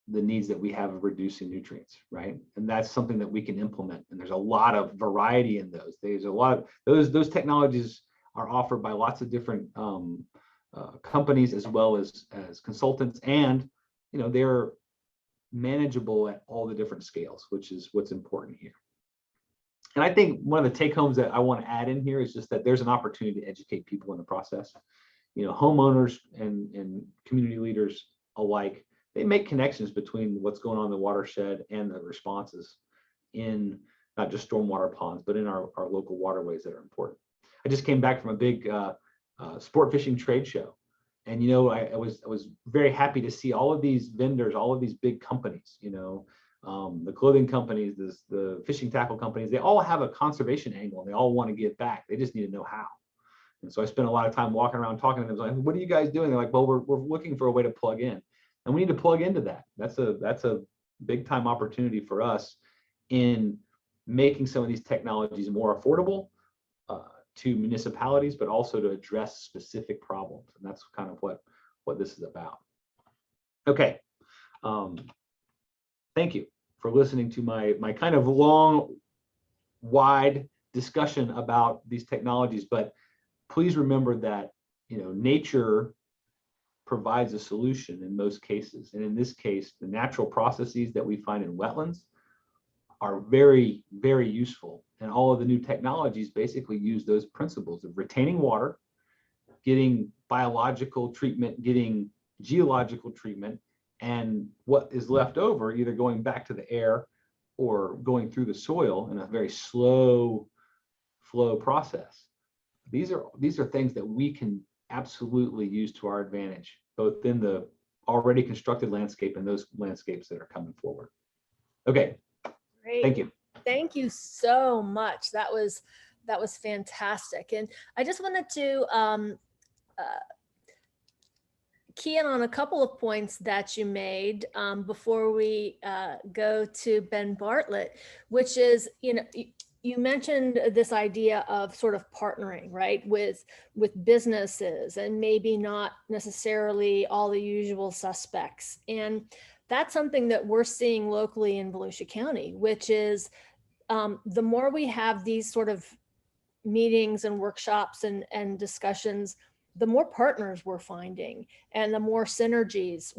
the needs that we have of reducing nutrients, right? And that's something that we can implement. And there's a lot of variety in those. There's a lot of those technologies are offered by lots of different companies as well as consultants, and they're manageable at all the different scales, which is what's important here. And I think one of the take homes that I want to add in here is just that there's an opportunity to educate people in the process. Homeowners and community leaders alike, they make connections between what's going on in the watershed and the responses in not just stormwater ponds, but in our local waterways that are important. I just came back from a big sport fishing trade show, and I was very happy to see all of these vendors, all of these big companies, the clothing companies, the fishing tackle companies. They all have a conservation angle, and they all want to give back. They just need to know how. And so I spent a lot of time walking around talking to them. I was like, "What are you guys doing?" They're like, "Well, we're looking for a way to plug in, and we need to plug into that." That's a big time opportunity for us in making some of these technologies more affordable to municipalities, but also to address specific problems. And that's kind of what this is about. Okay. Thank you for listening to my kind of long, wide discussion about these technologies. But please remember that, nature provides a solution in most cases. And in this case, the natural processes that we find in wetlands are very, very useful. And all of the new technologies basically use those principles of retaining water, getting biological treatment, getting geological treatment, and what is left over either going back to the air or going through the soil in a very slow flow process. These are things that we can absolutely use to our advantage, both in the already constructed landscape and those landscapes that are coming forward. Okay. Great. Thank you. Thank you so much. That was fantastic. And I just wanted to key in on a couple of points that you made before we go to Ben Bartlett, which is, you mentioned this idea of sort of partnering, right, with businesses and maybe not necessarily all the usual suspects. And that's something that we're seeing locally in Volusia County, which is the more we have these sort of meetings and workshops and discussions, the more partners we're finding and the more synergies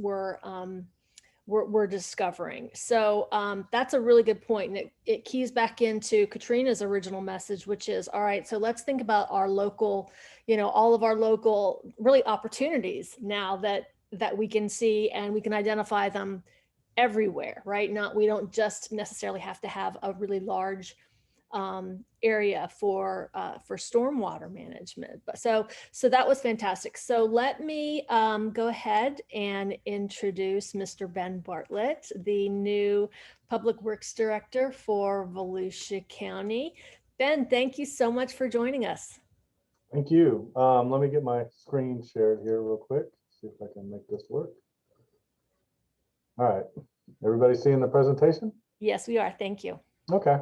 we're discovering. So that's a really good point. And it keys back into Katrina's original message, which is, all right, so let's think about our local, all of our local really opportunities now that we can see, and we can identify them everywhere, right? We don't just necessarily have to have a really large area for stormwater management. But so that was fantastic. So let me go ahead and introduce Mr. Ben Bartlett, the new Public Works Director for Volusia County. Ben, thank you so much for joining us. Thank you. Let me get my screen shared here real quick. See if I can make this work. All right. Everybody seeing the presentation? Yes, we are. Thank you. Okay.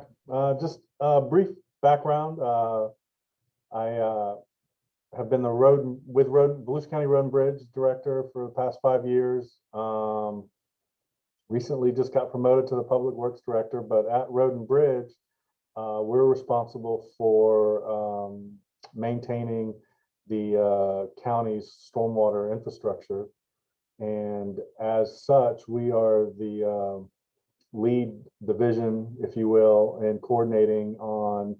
Just a brief background. I have been the Volusia County Road and Bridge Director for the past 5 years. Recently just got promoted to the Public Works Director, but at Road and Bridge, we're responsible for maintaining the county's stormwater infrastructure. And as such, we are the lead division, if you will, in coordinating on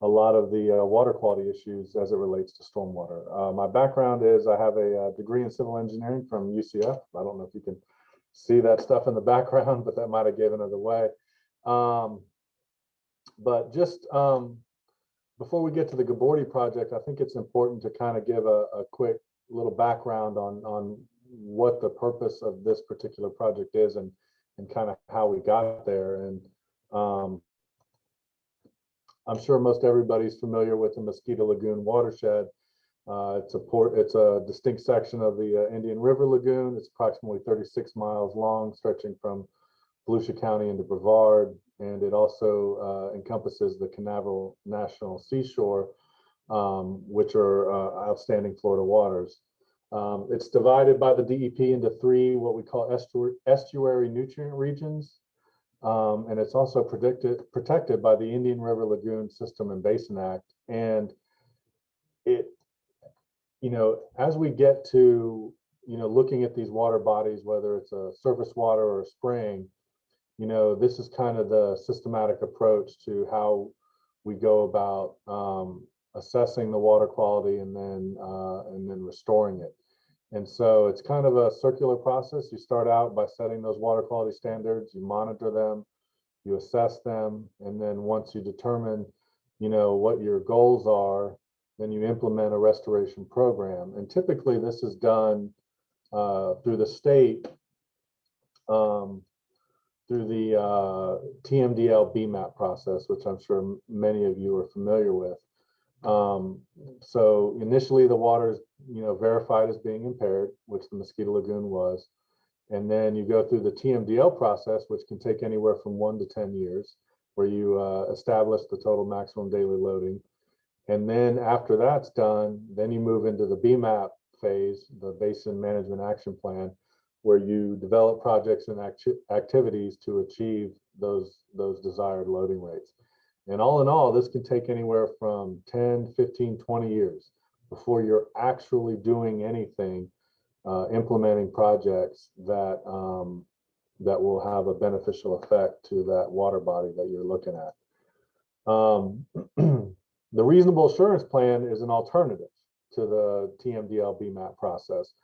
a lot of the water quality issues as it relates to stormwater. My background is I have a degree in civil engineering from UCF. I don't know if you can see that stuff in the background, but that might have given it away. But just before we get to the Gabordi project, I think it's important to kind of give a quick little background on what the purpose of this particular project is and kind of how we got there. And I'm sure most everybody's familiar with the Mosquito Lagoon watershed. It's a distinct section of the Indian River Lagoon. It's approximately 36 miles long, stretching from Volusia County into Brevard, and it also encompasses the Canaveral National Seashore, which are outstanding Florida waters. It's divided by the DEP into 3 what we call estuary nutrient regions, and it's also protected by the Indian River Lagoon System and Basin Act. And it, as we get to, looking at these water bodies, whether it's a surface water or a spring, this is kind of the systematic approach to how we go about assessing the water quality and then restoring it. And so it's kind of a circular process. You start out by setting those water quality standards, you monitor them, you assess them, and then once you determine, what your goals are, then you implement a restoration program. And typically this is done through the state, through the TMDL BMAP process, which I'm sure many of you are familiar with. So initially the water is, verified as being impaired, which the Mosquito Lagoon was. And then you go through the TMDL process, which can take anywhere from 1 to 10 years, where you establish the total maximum daily loading. And then after that's done, then you move into the BMAP phase, the Basin Management Action Plan, where you develop projects and activities to achieve those desired loading rates. And all in all, this can take anywhere from 10, 15, 20 years before you're actually doing anything, implementing projects that will have a beneficial effect to that water body that you're looking at. The reasonable assurance plan is an alternative to the TMDL BMAP process.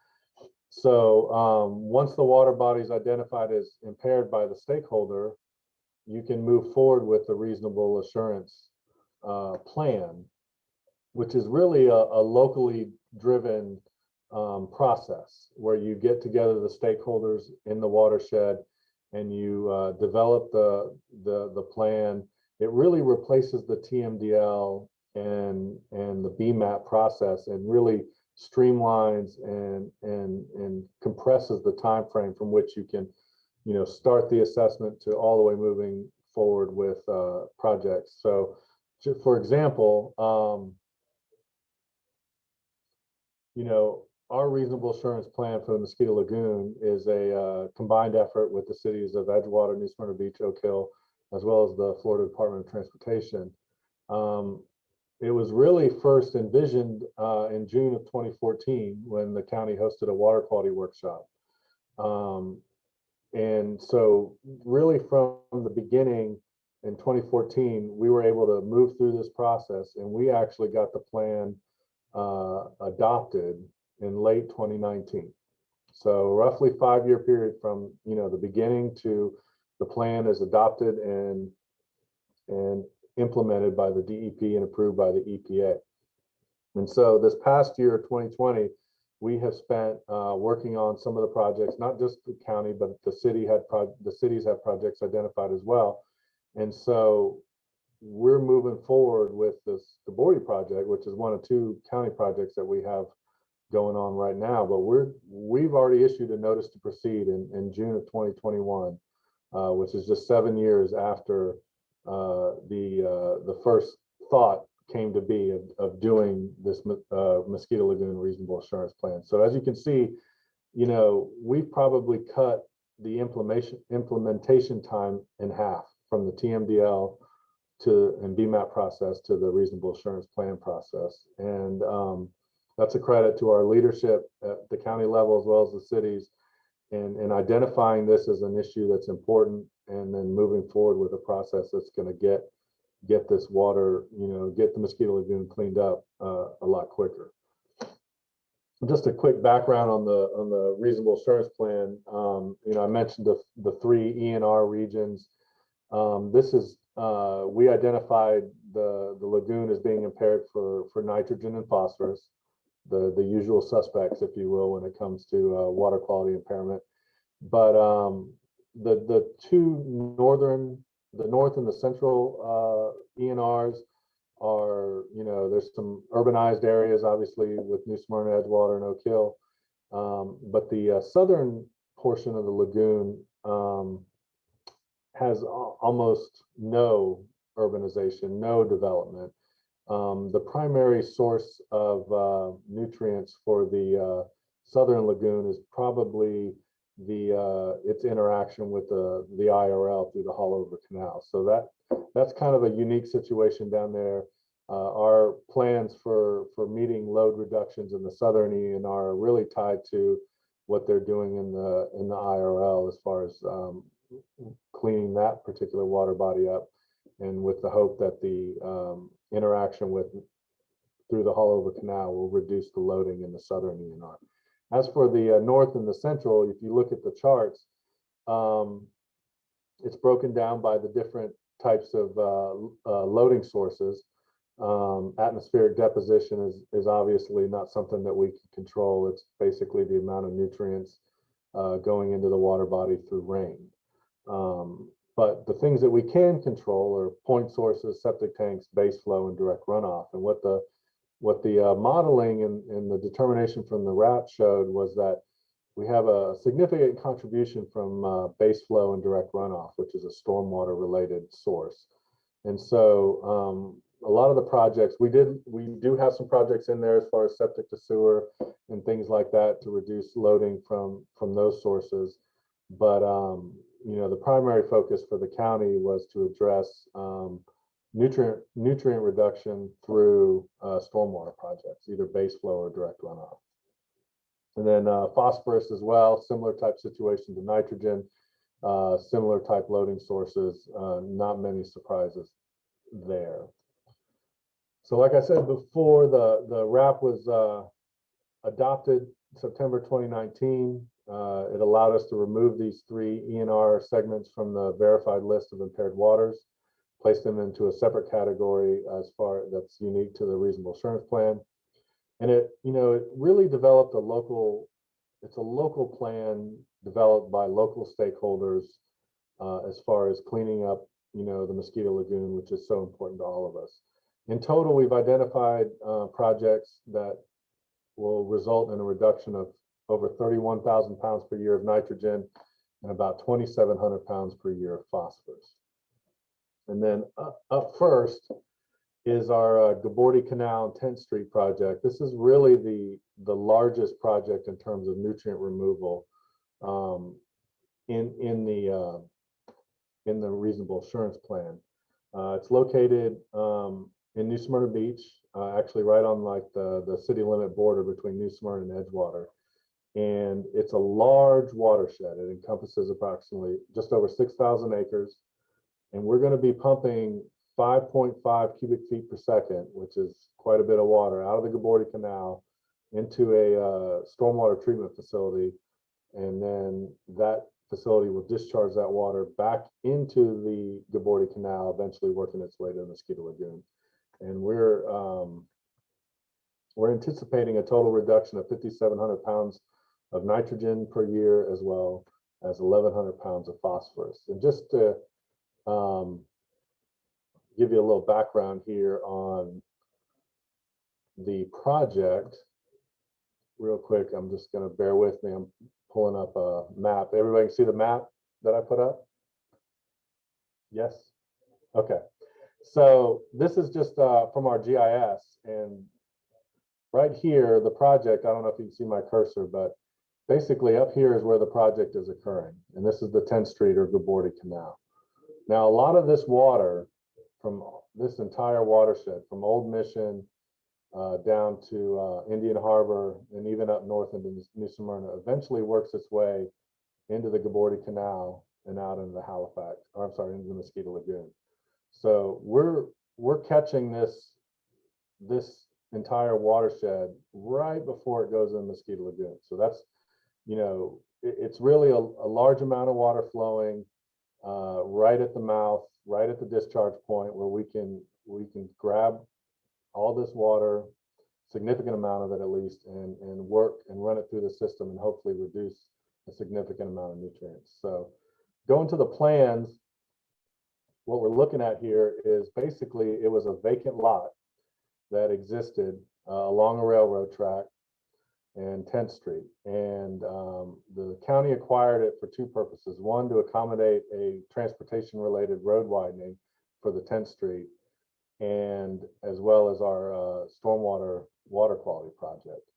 So once the water body is identified as impaired by the stakeholder, you can move forward with the reasonable assurance plan, which is really a locally driven process where you get together the stakeholders in the watershed and you develop the plan. It really replaces the TMDL and the BMAP process and really streamlines and compresses the time frame from which you can start the assessment to all the way moving forward with projects. So for example, our reasonable assurance plan for the Mosquito Lagoon is a combined effort with the cities of Edgewater, New Smyrna Beach, Oak Hill, as well as the Florida Department of Transportation. It was really first envisioned in June of 2014 when the county hosted a water quality workshop. And so really from the beginning in 2014, we were able to move through this process, and we actually got the plan adopted in late 2019. So roughly 5-year period from the beginning to the plan is adopted and implemented by the DEP and approved by the EPA. And so this past year, 2020, we have spent working on some of the projects, not just the county, but the cities have projects identified as well. And so we're moving forward with this Gabori project, which is one of 2 county projects that we have going on right now. But we've already issued a notice to proceed in June of 2021, which is just 7 years after the first thought came to be of doing this Mosquito Lagoon reasonable assurance plan. So as you can see, we've probably cut the implementation time in half from the TMDL and BMAP process to the reasonable assurance plan process. And that's a credit to our leadership at the county level as well as the cities in identifying this as an issue that's important, and then moving forward with a process that's going to get this water, get the Mosquito Lagoon cleaned up a lot quicker. Just a quick background on the reasonable assurance plan. I mentioned the 3 ENR regions. We identified the lagoon as being impaired for nitrogen and phosphorus, the usual suspects, if you will, when it comes to water quality impairment. But the 2 the north and the central ENRs are, there's some urbanized areas, obviously, with New Smyrna, Edgewater, and Oak Hill. But the southern portion of the lagoon has almost no urbanization, no development. The primary source of nutrients for the southern lagoon is probably its interaction with the IRL through the Haulover Canal. So that's kind of a unique situation down there. Our plans for meeting load reductions in the southern ENR are really tied to what they're doing in the IRL as far as cleaning that particular water body up, and with the hope that the interaction through the Haulover Canal will reduce the loading in the southern ENR. As for the north and the central, if you look at the charts, it's broken down by the different types of loading sources. Atmospheric deposition is obviously not something that we can control. It's basically the amount of nutrients going into the water body through rain. But the things that we can control are point sources, septic tanks, base flow, and direct runoff. And what the modeling and the determination from the RAP showed was that we have a significant contribution from base flow and direct runoff, which is a stormwater related source. And so a lot of the projects we do have some projects in there as far as septic to sewer and things like that to reduce loading from those sources. But the primary focus for the county was to address nutrient reduction through stormwater projects, either base flow or direct runoff. And then phosphorus as well, similar type situation to nitrogen, similar type loading sources, not many surprises there. So like I said before, the RAP was adopted September 2019. It allowed us to remove these 3 ENR segments from the verified list of impaired waters, place them into a separate category that's unique to the reasonable assurance plan. And it really developed it's a local plan developed by local stakeholders as far as cleaning up, the Mosquito Lagoon, which is so important to all of us. In total, we've identified projects that will result in a reduction of over 31,000 pounds per year of nitrogen and about 2,700 pounds per year of phosphorus. And then up first is our Gabori Canal and 10th Street project. This is really the largest project in terms of nutrient removal in the reasonable assurance plan. It's located in New Smyrna Beach, actually right on like the city limit border between New Smyrna and Edgewater. And it's a large watershed. It encompasses approximately just over 6,000 acres. And we're going to be pumping 5.5 cubic feet per second, which is quite a bit of water, out of the Gabordi Canal into a stormwater treatment facility. And then that facility will discharge that water back into the Gabordi Canal, eventually working its way to the Mosquito Lagoon. And we're anticipating a total reduction of 5,700 pounds of nitrogen per year, as well as 1,100 pounds of phosphorus. And just to give you a little background here on the project, real quick, I'm just going to bear with me. I'm pulling up a map. Everybody can see the map that I put up? Yes? Okay. So this is just from our GIS, and right here, the project, I don't know if you can see my cursor, but basically up here is where the project is occurring. And this is the 10th Street or Gabordi Canal. Now, a lot of this water from this entire watershed, from Old Mission down to Indian Harbor and even up north into New Smyrna, eventually works its way into the Gabordi Canal and out into the Halifax, or I'm sorry, into the Mosquito Lagoon. So we're catching this entire watershed right before it goes in Mosquito Lagoon. So that's, you know, it's really a large amount of water flowing right at the mouth, right at the discharge point, where we can grab all this water, significant amount of it at least, and work and run it through the system and hopefully reduce a significant amount of nutrients. So going to the plans, what we're looking at here is basically it was a vacant lot that existed along a railroad track and 10th Street. And the county acquired it for two purposes. One, to accommodate a transportation related road widening for the 10th Street, and as well as our stormwater water quality project.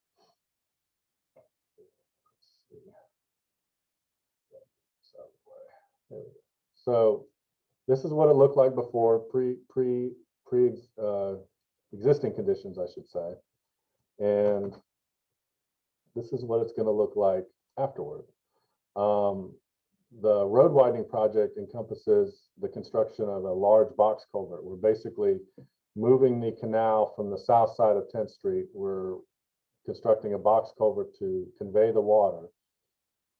So this is what it looked like before, existing conditions, I should say. And this is what it's going to look like afterward. The road widening project encompasses the construction of a large box culvert. We're basically moving the canal from the south side of 10th Street. We're constructing a box culvert to convey the water,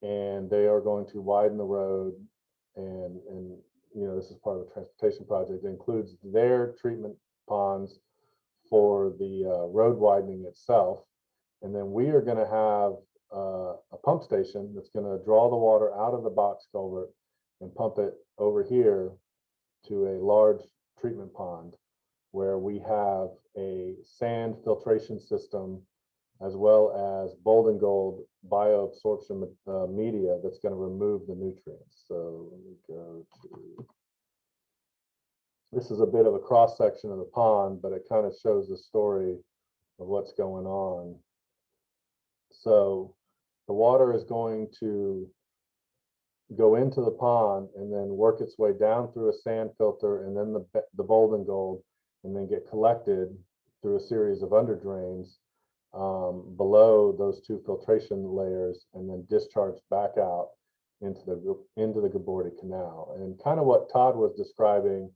and they are going to widen the road. And you know, this is part of the transportation project. It includes their treatment ponds for the road widening itself. And then we are going to have a pump station that's going to draw the water out of the box culvert and pump it over here to a large treatment pond, where we have a sand filtration system as well as Bolden Gold bioabsorption media that's going to remove the nutrients. So let me go to, this is a bit of a cross section of the pond, but it kind of shows the story of what's going on. So the water is going to go into the pond and then work its way down through a sand filter and then the Bolden Gold, and then get collected through a series of under drains below those two filtration layers, and then discharged back out into the Gabordi Canal. And kind of what Todd was describing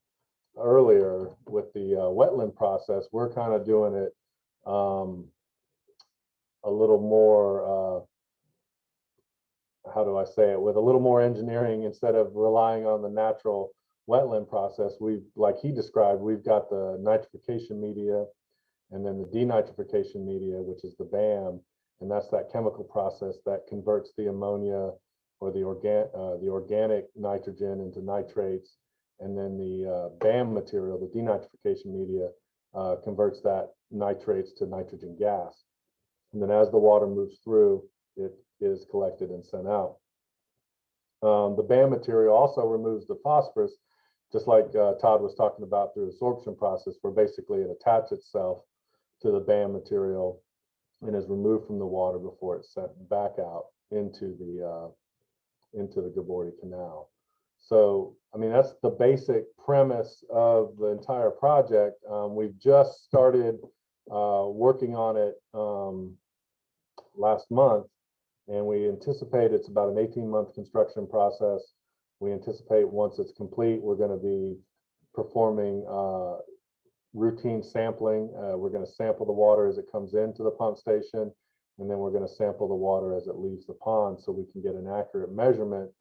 earlier with the wetland process, we're kind of doing it a little more, how do I say it, with a little more engineering. Instead of relying on the natural wetland process, we've, like he described, we've got the nitrification media and then the denitrification media, which is the BAM, and that's that chemical process that converts the ammonia or the organic nitrogen into nitrates, and then the BAM material, the denitrification media, converts that nitrates to nitrogen gas. And then as the water moves through, it is collected and sent out. The BAM material also removes the phosphorus, just like Todd was talking about through the absorption process, where basically it attaches itself to the BAM material and is removed from the water before it's sent back out into the Gabordi Canal. So, I mean, that's the basic premise of the entire project. We've just started working on it last month, And we anticipate it's about an 18-month construction process. We anticipate once it's complete, we're going to be performing routine sampling. We're going to sample the water as it comes into the pump station, and then we're going to sample the water as it leaves the pond, so we can get an accurate measurement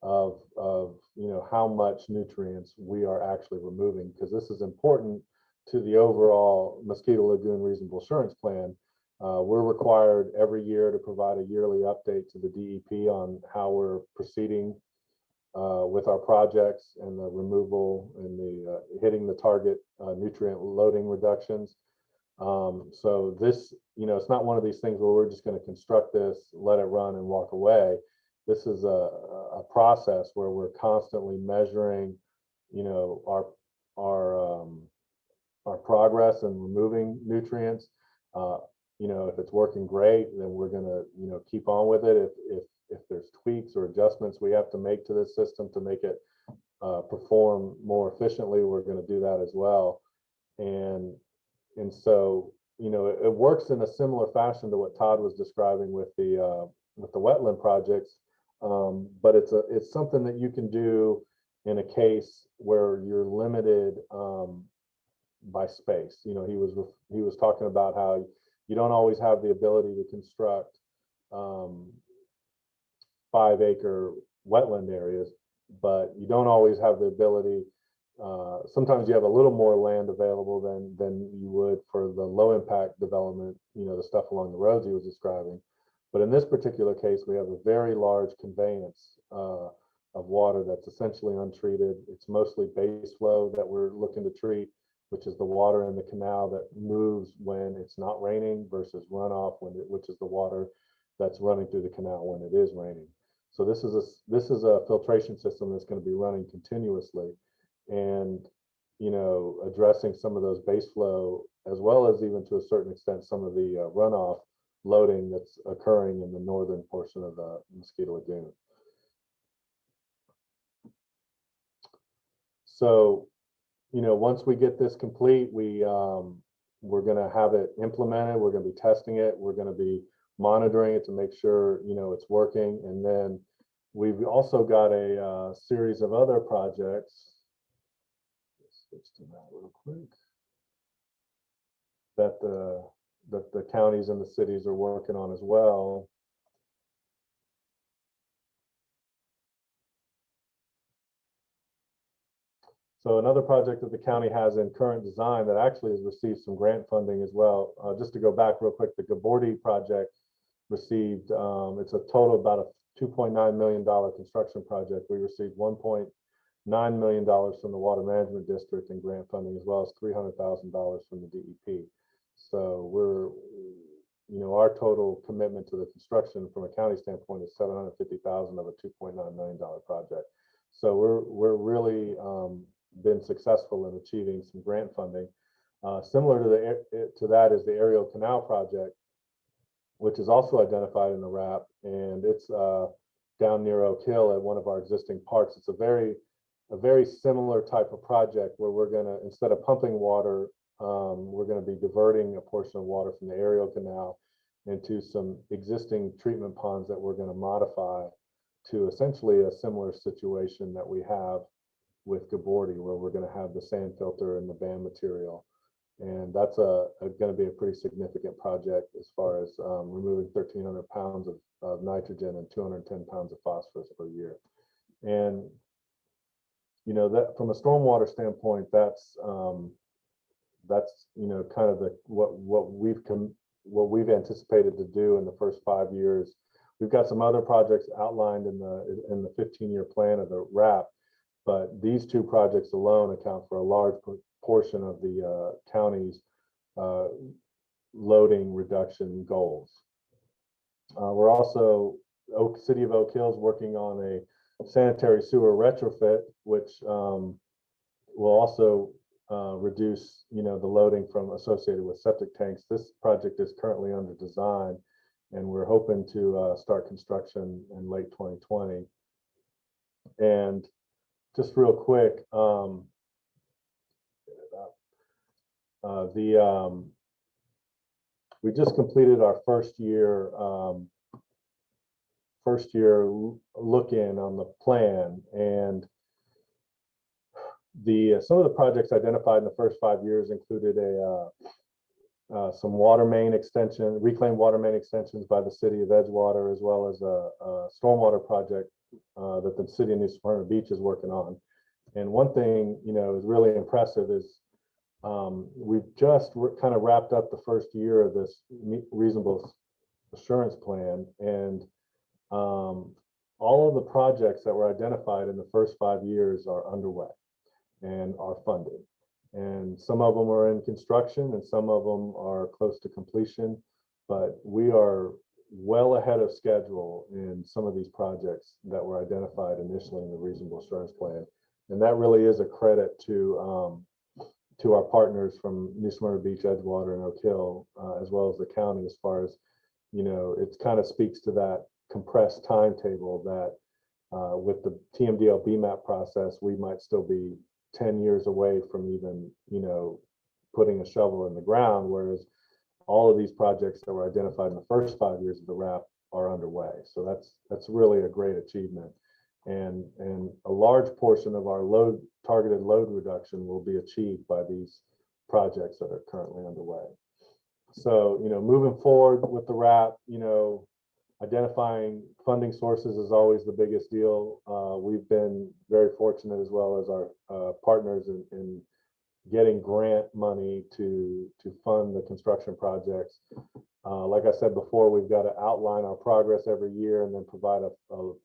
of how much nutrients we are actually removing, because this is important to the overall Mosquito Lagoon Reasonable Assurance Plan. We're required every year to provide a yearly update to the DEP on how we're proceeding with our projects and the removal and the hitting the target nutrient loading reductions. So this, it's not one of these things where we're just going to construct this, let it run and walk away. This is a process where we're constantly measuring, our progress in removing nutrients. If it's working great, then we're going to, keep on with it. If there's tweaks or adjustments we have to make to this system to make it perform more efficiently, we're going to do that as well. And so, it works in a similar fashion to what Todd was describing with the wetland projects, but it's something that you can do in a case where you're limited by space. He was talking about how you don't always have the ability to construct 5-acre wetland areas, but you don't always have the ability. Sometimes you have a little more land available than you would for the low impact development, the stuff along the roads he was describing. But in this particular case, we have a very large conveyance of water that's essentially untreated. It's mostly base flow that we're looking to treat, which is the water in the canal that moves when it's not raining, versus runoff, which is the water that's running through the canal when it is raining. So this is a filtration system that's going to be running continuously, and addressing some of those base flow, as well as even to a certain extent some of the runoff loading that's occurring in the northern portion of the Mosquito Lagoon. So, once we get this complete, we're going to have it implemented. We're going to be testing it. We're going to be monitoring it to make sure it's working. And then we've also got a series of other projects. Let's switch to that real quick. That the counties and the cities are working on as well. So another project that the county has in current design that actually has received some grant funding as well. Just to go back real quick, the Gabordi project received, it's a total about a $2.9 million construction project. We received $1.9 million from the Water Management District in grant funding, as well as $300,000 from the DEP. So our total commitment to the construction from a county standpoint is $750,000 of a $2.9 million project. So we're really been successful in achieving some grant funding. Similar to that is the Aerial Canal project, which is also identified in the RAP, and it's down near Oak Hill at one of our existing parks. It's a very similar type of project where we're going to, instead of pumping water, we're going to be diverting a portion of water from the Aerial Canal into some existing treatment ponds that we're going to modify to essentially a similar situation that we have with Gabordi, where we're going to have the sand filter and the BAM material. And that's going to be a pretty significant project as far as removing 1,300 pounds of nitrogen and 210 pounds of phosphorus per year. And that from a stormwater standpoint, that's kind of what we've anticipated to do in the first 5 years. We've got some other projects outlined in the 15-year plan of the RAP, but these two projects alone account for a large portion of the county's loading reduction goals. We're also, City of Oak Hills, working on a sanitary sewer retrofit, which will also reduce the loading associated with septic tanks. This project is currently under design, and we're hoping to start construction in late 2020. And just real quick, we just completed our first year first year look in on the plan, and some of the projects identified in the first 5 years included some water main extension, reclaimed water main extensions by the city of Edgewater, as well as a stormwater project that the city of New Smyrna Beach is working on. And one thing, is really impressive is we've just kind of wrapped up the first year of this reasonable assurance plan, and all of the projects that were identified in the first 5 years are underway and are funded. And some of them are in construction and some of them are close to completion, but we are well ahead of schedule in some of these projects that were identified initially in the reasonable assurance plan. And that really is a credit to our partners from New Smyrna Beach, Edgewater, and Oak Hill, as well as the county, as far as, it kind of speaks to that compressed timetable that with the TMDL BMAP process, we might still be 10 years away from even, putting a shovel in the ground, whereas all of these projects that were identified in the first 5 years of the RAP are underway. So that's really a great achievement. And a large portion of our targeted load reduction will be achieved by these projects that are currently underway. So, moving forward with the RAP, identifying funding sources is always the biggest deal. We've been very fortunate, as well as our partners, in getting grant money to fund the construction projects. Like I said before, we've got to outline our progress every year and then provide a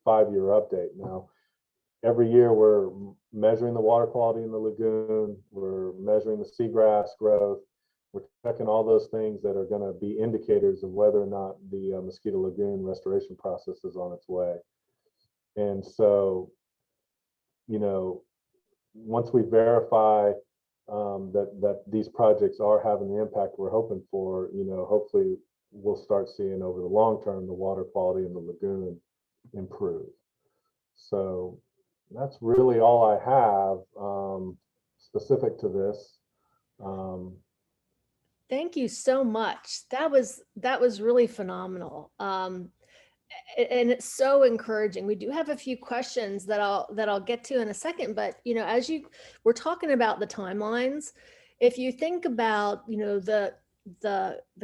5-year update. Now, every year we're measuring the water quality in the lagoon, we're measuring the seagrass growth, we're checking all those things that are going to be indicators of whether or not the Mosquito Lagoon restoration process is on its way. And so, once we verify that these projects are having the impact we're hoping for, hopefully we'll start seeing over the long term the water quality in the lagoon improve. So that's really all I have specific to this. Thank you so much. That was really phenomenal. And it's so encouraging. We do have a few questions that I'll get to in a second, but as we're talking about the timelines, if you think about the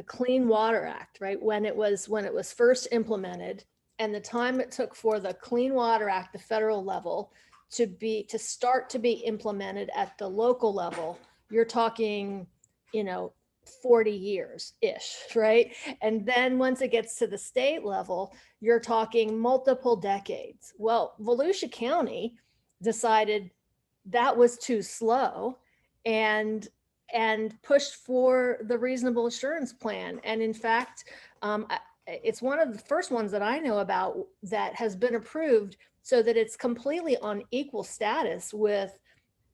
Clean Water Act, right, when it was first implemented, and the time it took for the Clean Water Act, the federal level, to start to be implemented at the local level, you're talking 40 years-ish, right? And then once it gets to the state level, you're talking multiple decades. Well, Volusia County decided that was too slow and pushed for the reasonable assurance plan. And in fact, it's one of the first ones that I know about that has been approved, so that it's completely on equal status with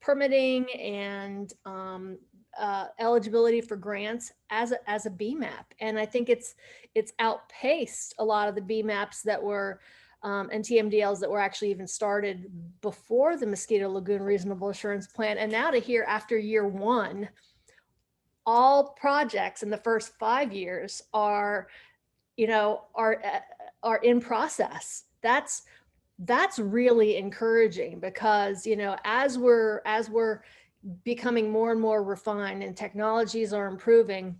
permitting and eligibility for grants as a BMAP. And I think it's outpaced a lot of the BMAPs that were and TMDLs that were actually even started before the Mosquito Lagoon Reasonable Assurance Plan. And now to hear after year 1, all projects in the first 5 years are in process. That's really encouraging, because as we're becoming more and more refined and technologies are improving,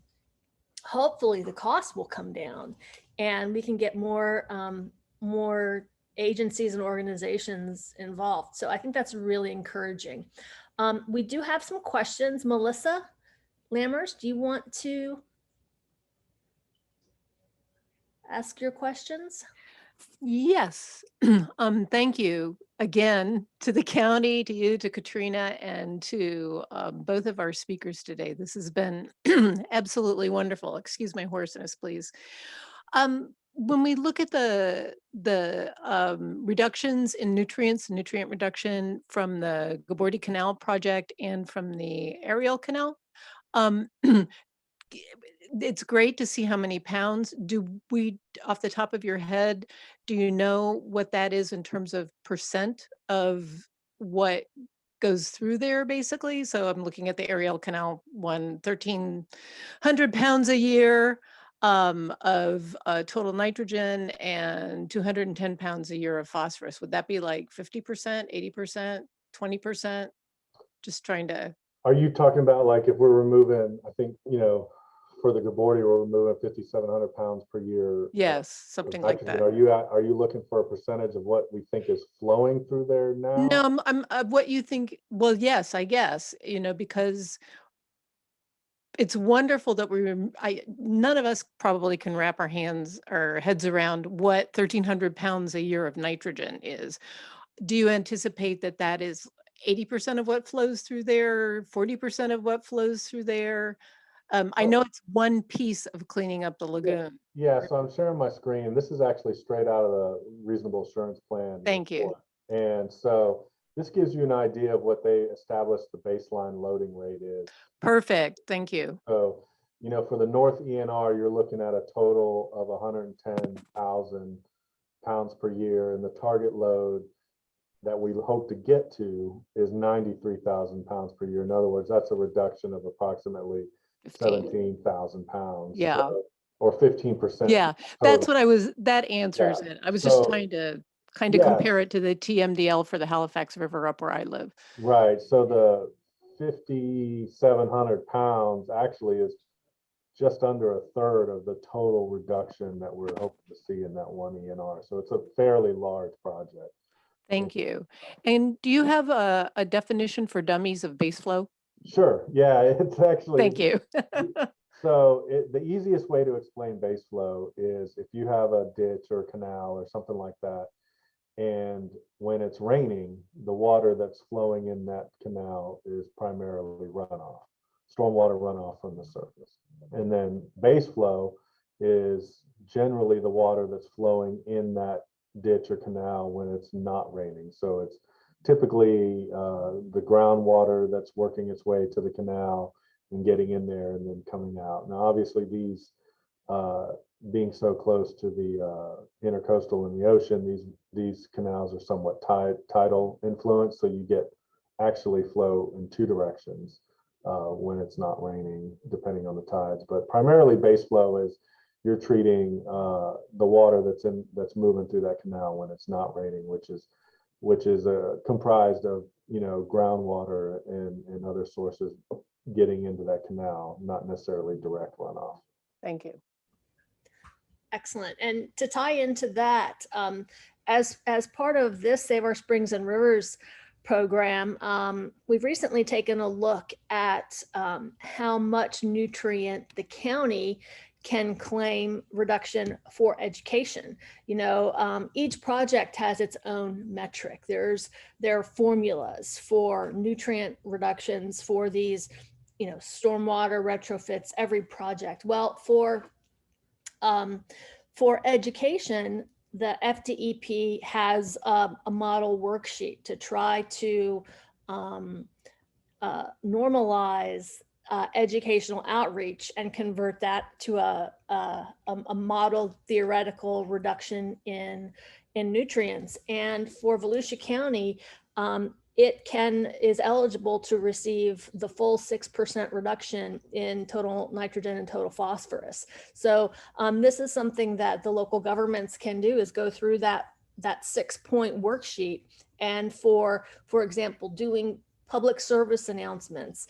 hopefully the cost will come down and we can get more agencies and organizations involved. So I think that's really encouraging. We do have some questions. Melissa Lammers, do you want to ask your questions? Yes. Thank you again to the county, to you, to Katrina, and to both of our speakers today. This has been absolutely wonderful. Excuse my hoarseness, please. When we look at the reductions in nutrients, nutrient reduction from the Gabordi Canal project and from the Ariel Canal, it's great to see how many pounds. Do we, off the top of your head, do you know what that is in terms of percent of what goes through there, basically? So I'm looking at the Ariel Canal one, 1,300 pounds a year. of total nitrogen and 210 pounds a year of phosphorus. Would that be like 50%, 80%, 20%? Just trying to. Are you talking about like if we're removing, I think, for the Gabordi, we're removing 5,700 pounds per year. Yes, something like that. Are you looking for a percentage of what we think is flowing through there now? No, I'm what you think. Well, yes, I guess, because it's wonderful that none of us probably can wrap our hands or heads around what 1,300 pounds a year of nitrogen is. Do you anticipate that that is 80% of what flows through there, 40% of what flows through there? I know it's one piece of cleaning up the lagoon. Yeah, so I'm sharing my screen. This is actually straight out of the reasonable assurance plan. Thank you. And so this gives you an idea of what they established the baseline loading rate is. Perfect. Thank you. So, for the North ENR, you're looking at a total of 110,000 pounds per year, and the target load that we hope to get to is 93,000 pounds per year. In other words, that's a reduction of approximately 17,000 pounds. Yeah. So, or 15%. Yeah, that's what that answers it. I was just trying to kind of compare it to the TMDL for the Halifax River up where I live. Right. So the 5,700 pounds actually is just under a third of the total reduction that we're hoping to see in that one ENR. So it's a fairly large project. Thank you. And do you have a definition for dummies of base flow? Sure. Yeah, it's actually. Thank you. So the easiest way to explain base flow is if you have a ditch or a canal or something like that, and when it's raining, the water that's flowing in that canal is primarily runoff, stormwater runoff from the surface. And then base flow is generally the water that's flowing in that ditch or canal when it's not raining. So it's typically the groundwater that's working its way to the canal and getting in there and then coming out. Now, obviously, these being so close to the intercoastal and the ocean, these canals are somewhat tidal influence, so you get actually flow in two directions when it's not raining, depending on the tides. But primarily, base flow is you're treating the water that's moving through that canal when it's not raining, which is comprised of groundwater and other sources getting into that canal, not necessarily direct runoff. Thank you. Excellent. And to tie into that, as part of this Save Our Springs and Rivers program, we've recently taken a look at how much nutrient the county can claim reduction for education. Each project has its own metric. There are formulas for nutrient reductions for these, stormwater retrofits, every project. Well, for education, the FDEP has a model worksheet to try to normalize educational outreach and convert that to a model theoretical reduction in nutrients. And for Volusia County, it is eligible to receive the full 6% reduction in total nitrogen and total phosphorus. So this is something that the local governments can do, is go through that 6-point worksheet. And for example, doing public service announcements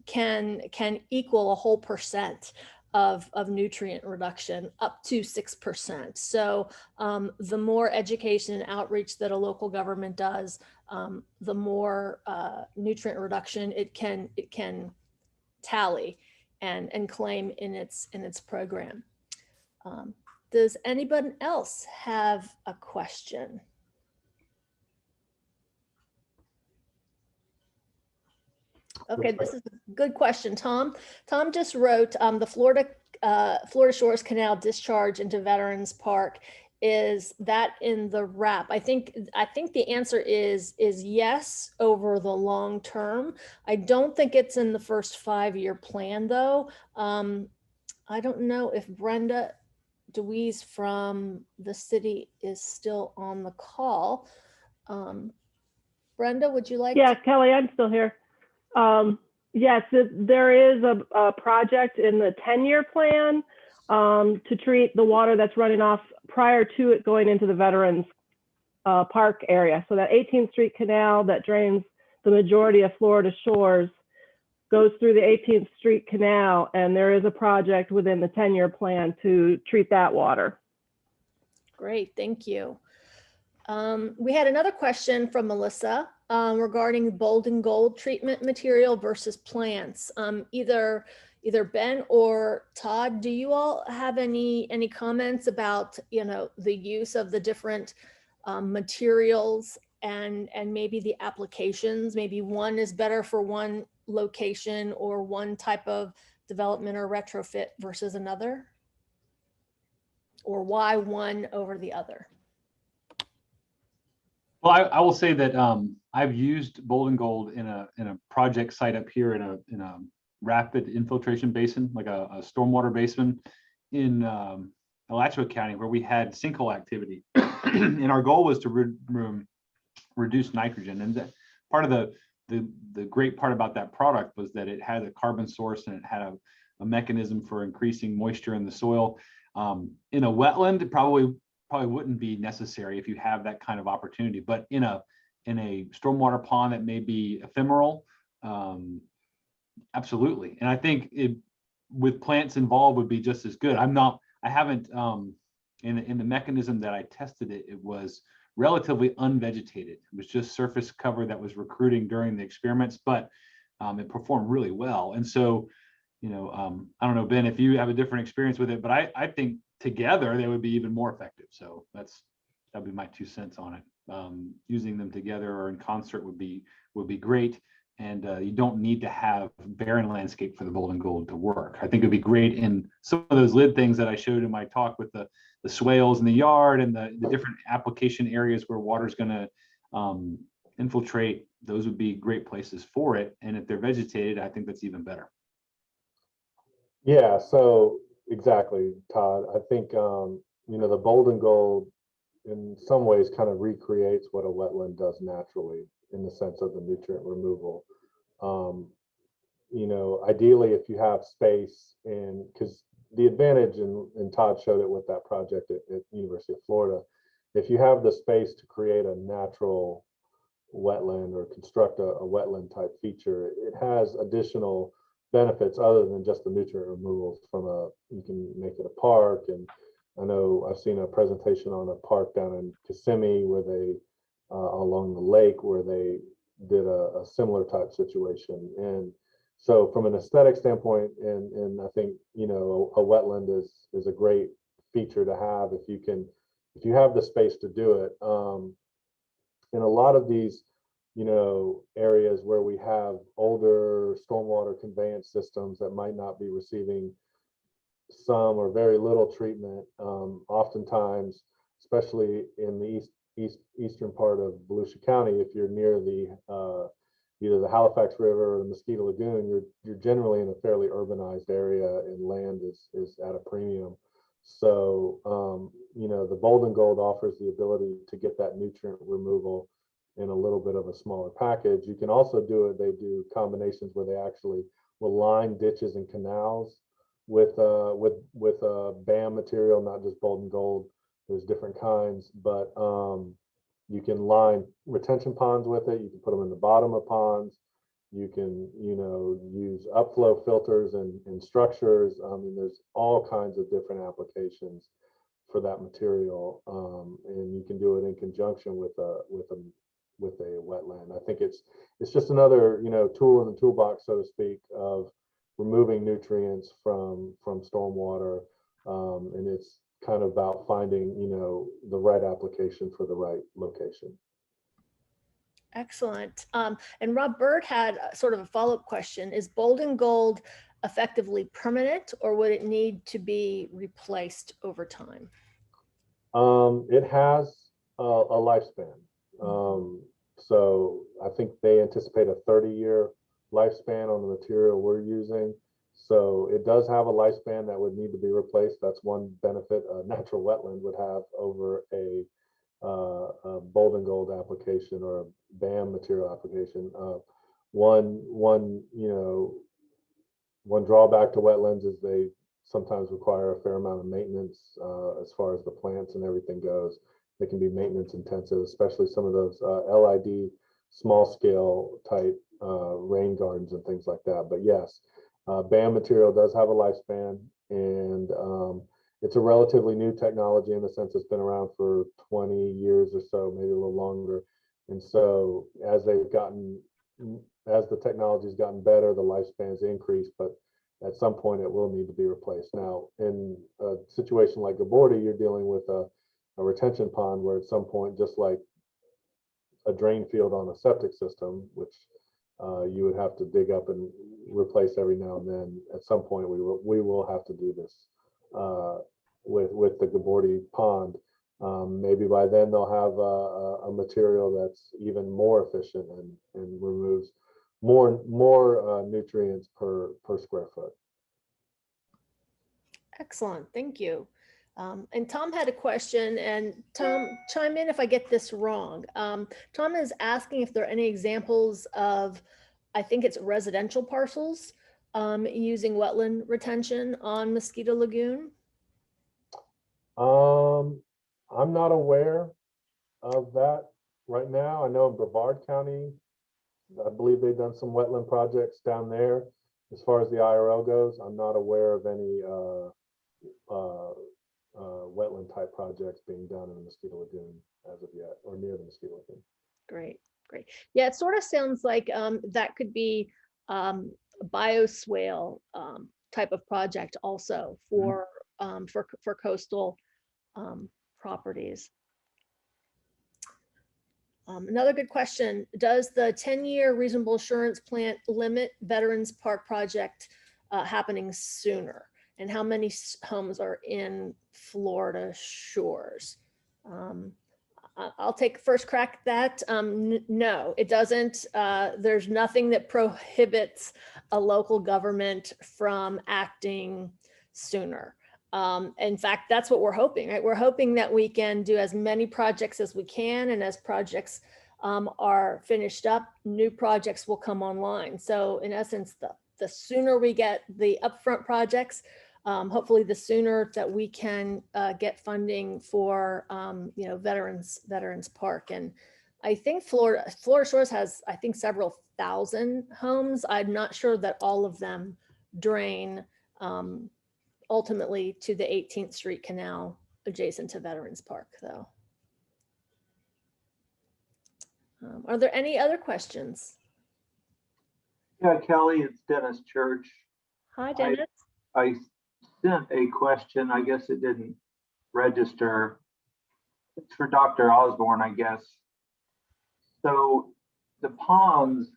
can equal a whole percent of nutrient reduction up to 6%. So the more education and outreach that a local government does, the more nutrient reduction it can tally and claim in its program. Does anyone else have a question? Okay, this is a good question, Tom. Tom just wrote, the Florida Shores Canal discharge into Veterans Park, is that in the RAP? I think the answer is yes over the long term. I don't think it's in the first 5-year plan though. I don't know if Brenda DeWeese from the city is still on the call. Brenda, would you like? Yeah, Kelly, I'm still here. Yes, there is a project in the 10-year plan to treat the water that's running off prior to it going into the Veterans Park area. So that 18th Street Canal that drains the majority of Florida shores goes through the 18th Street Canal, and there is a project within the 10-year plan to treat that water. Great, thank you. We had another question from Melissa regarding Bold and Gold treatment material versus plants. Either Ben or Todd, do you all have any comments about, you know, the use of the different materials and maybe the applications? Maybe one is better for one location or one type of development or retrofit versus another? Or why one over the other? Well, I will say that I've used Bold and Gold in a project site up here in a rapid infiltration basin, like a stormwater basin in Alachua County, where we had sinkhole activity, and our goal was to reduce nitrogen. And part of the great part about that product was that it had a carbon source and it had a mechanism for increasing moisture in the soil. In a wetland, it probably wouldn't be necessary if you have that kind of opportunity, but in a stormwater pond that may be ephemeral, absolutely. And I think with plants involved would be just as good. I haven't in the mechanism that I tested it was relatively unvegetated. It was just surface cover that was recruiting during the experiments, but it performed really well. And so, you know, I don't know, Ben, if you have a different experience with it, but I think together they would be even more effective. So that'd be my 2 cents on it. Using them together or in concert would be great. And you don't need to have barren landscape for the Bold and Gold to work. I think it'd be great in some of those lid things that I showed in my talk with the swales in the yard and the different application areas where water's going to infiltrate. Those would be great places for it. And if they're vegetated, I think that's even better. Yeah, so exactly, Todd. I think you know, the Bold and Gold in some ways kind of recreates what a wetland does naturally in the sense of the nutrient removal. You know, ideally, if you have space, and because the advantage, and Todd showed it with that project at University of Florida, if you have the space to create a natural wetland or construct a wetland type feature, it has additional benefits other than just the nutrient removal you can make it a park. And I know I've seen a presentation on a park down in Kissimmee where they along the lake where they did a similar type situation. And so from an aesthetic standpoint, and I think, you know, a wetland is a great feature to have if you have the space to do it. In a lot of these, you know, areas where we have older stormwater conveyance systems that might not be receiving some or very little treatment, oftentimes, especially in the eastern part of Volusia County, if you're near the either the Halifax River or the Mosquito Lagoon, you're generally in a fairly urbanized area, and land is at a premium. So you know, the Bold and Gold offers the ability to get that nutrient removal in a little bit of a smaller package. You can also do it. They do combinations where they actually will line ditches and canals with BAM material, not just Bold and Gold. There's different kinds, but you can line retention ponds with it. You can put them in the bottom of ponds. You can, you know, use upflow filters and structures. I mean, there's all kinds of different applications for that material, and you can do it in conjunction with a wetland. I think it's just another, you know, tool in the toolbox, so to speak, of removing nutrients from stormwater, and it's kind of about finding, you know, the right application for the right location. Excellent. And Rob Bird had sort of a follow-up question. Is Bold and Gold effectively permanent, or would it need to be replaced over time? It has a lifespan. So I think they anticipate a 30-year lifespan on the material we're using. So it does have a lifespan that would need to be replaced. That's one benefit a natural wetland would have over a Bold and Gold application or a BAM material application. One you know, one drawback to wetlands is they sometimes require a fair amount of maintenance as far as the plants and everything goes. They can be maintenance intensive, especially some of those LID small scale type rain gardens and things like that. But yes, BAM material does have a lifespan, and it's a relatively new technology in the sense it's been around for 20 years or so, maybe a little longer. And so as the technology's gotten better, the lifespans increase, but at some point it will need to be replaced. Now, in a situation like Gabordi, you're dealing with a retention pond where at some point, just like a drain field on a septic system, which you would have to dig up and replace every now and then, at some point we will have to do this with the Gabordi pond. Maybe by then they'll have a material that's even more efficient and removes more nutrients per square foot. Excellent, thank you. And Tom had a question, and Tom, chime in if I get this wrong. Tom is asking if there are any examples of, I think it's residential parcels, using wetland retention on Mosquito Lagoon. I'm not aware of that right now. I know in Brevard County, I believe they've done some wetland projects down there. As far as the IRL goes, I'm not aware of any wetland type projects being done in the Mosquito Lagoon as of yet, or near the Mosquito Lagoon. Great, great. Yeah, it sort of sounds like that could be a bioswale type of project also for coastal properties. Another good question, does the 10-year reasonable assurance plan limit Veterans Park project happening sooner? And how many homes are in Florida shores? I'll take first crack at that. No, it doesn't. There's nothing that prohibits a local government from acting sooner. In fact, that's what we're hoping, right? We're hoping that we can do as many projects as we can, and as projects are finished up, new projects will come online. So in essence, the sooner we get the upfront projects, hopefully the sooner that we can get funding for Veterans Park. And I think Florida Shores has, I think, several thousand homes. I'm not sure that all of them drain ultimately to the 18th Street Canal adjacent to Veterans Park, though. Are there any other questions? Yeah, Kelly, it's Dennis Church. Hi, Dennis. I sent a question. I guess it didn't register. It's for Dr. Osbourne, I guess. So the ponds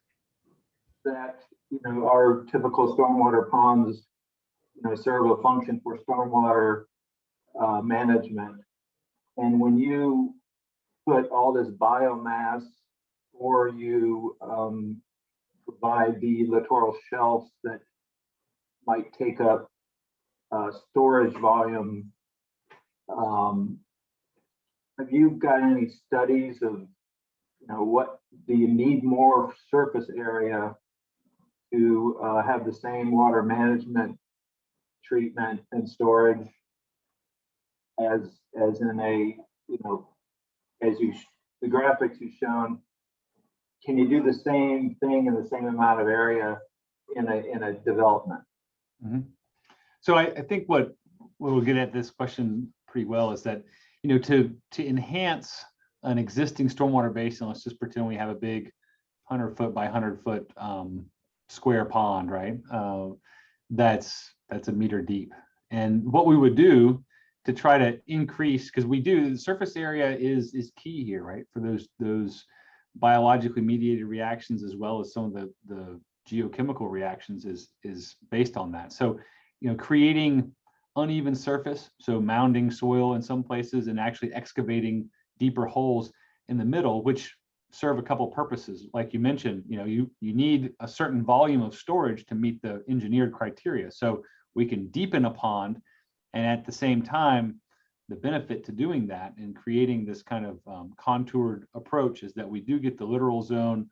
that are typical stormwater ponds, serve a function for stormwater management. And when you put all this biomass, or you provide the littoral shelves that might take up storage volume, have you got any studies of, what do you need more surface area to have the same water management, treatment, and storage as in a, as the graphics you've shown? Can you do the same thing in the same amount of area in a development? Mm-hmm. So I think what we'll get at this question pretty well is that, to enhance an existing stormwater basin, let's just pretend we have a big 100-foot by 100-foot square pond, right? That's a meter deep. And what we would do to try to increase, because the surface area is key here, right? For those biologically mediated reactions, as well as some of the geochemical reactions is based on that. So, creating uneven surface, so mounding soil in some places and actually excavating deeper holes in the middle, which serve a couple purposes. Like you mentioned, you need a certain volume of storage to meet the engineered criteria. So we can deepen a pond, and at the same time, the benefit to doing that and creating this kind of contoured approach is that we do get the littoral zone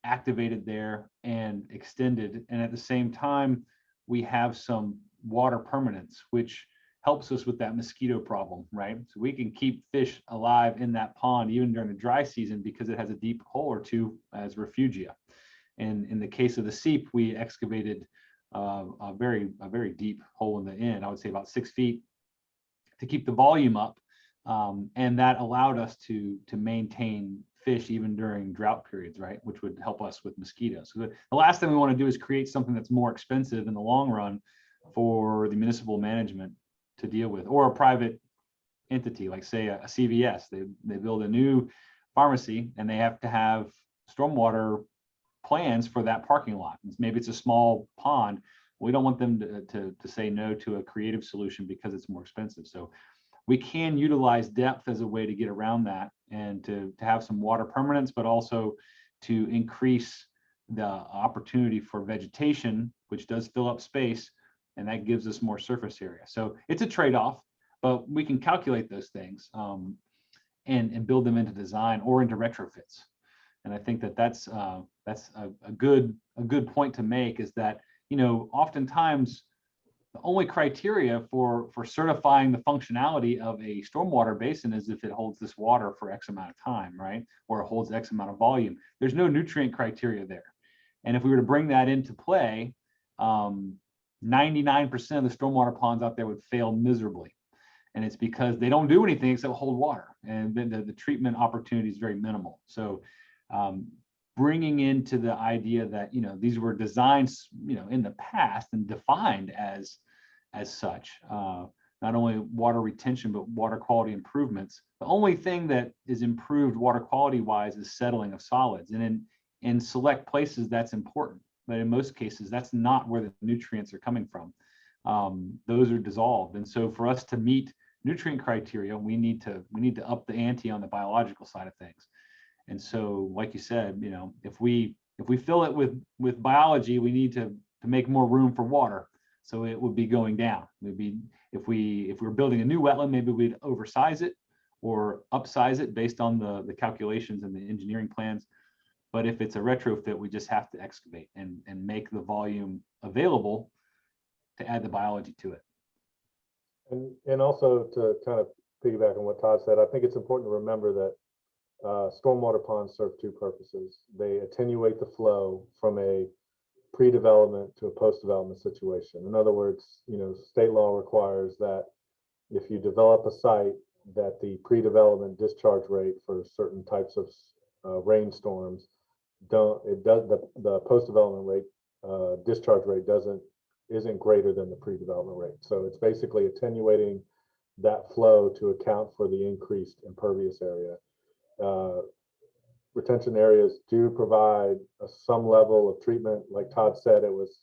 activated there and extended. And at the same time, we have some water permanence, which helps us with that mosquito problem, right? So we can keep fish alive in that pond even during the dry season because it has a deep hole or two as refugia. And in the case of the seep, we excavated a very deep hole in the end, I would say about 6 feet, to keep the volume up. And that allowed us to maintain fish even during drought periods, right? Which would help us with mosquitoes. So the last thing we want to do is create something that's more expensive in the long run for the municipal management to deal with, or a private entity, like say a CVS. They build a new pharmacy and they have to have stormwater plans for that parking lot. Maybe it's a small pond. We don't want them to say no to a creative solution because it's more expensive. So we can utilize depth as a way to get around that and to have some water permanence, but also to increase the opportunity for vegetation, which does fill up space, and that gives us more surface area. So it's a trade-off, but we can calculate those things and build them into design or into retrofits. And I think that's a good point to make, is that, you know, oftentimes the only criteria for certifying the functionality of a stormwater basin is if it holds this water for X amount of time, right? Or it holds X amount of volume. There's no nutrient criteria there. And if we were to bring that into play, 99% of the stormwater ponds out there would fail miserably. And it's because they don't do anything except hold water. And then the treatment opportunity is very minimal. So bringing into the idea that, you know, these were designed, you know, in the past and defined as such, not only water retention, but water quality improvements. The only thing that is improved water quality wise is settling of solids. And in select places, that's important. But in most cases, that's not where the nutrients are coming from. Those are dissolved. And so for us to meet nutrient criteria, we need to up the ante on the biological side of things. And so, like you said, you know, if we fill it with biology, we need to make more room for water. So it would be going down. Maybe if we're building a new wetland, maybe we'd oversize it or upsize it based on the calculations and the engineering plans. But if it's a retrofit, we just have to excavate and make the volume available to add the biology to it. And also to kind of piggyback on what Todd said, I think it's important to remember that stormwater ponds serve two purposes. They attenuate the flow from a pre-development to a post-development situation. In other words, you know, state law requires that if you develop a site, that the pre-development discharge rate for certain types of rainstorms the post-development rate discharge rate isn't greater than the pre-development rate. So it's basically attenuating that flow to account for the increased impervious area. Retention areas do provide some level of treatment. Like Todd said, it was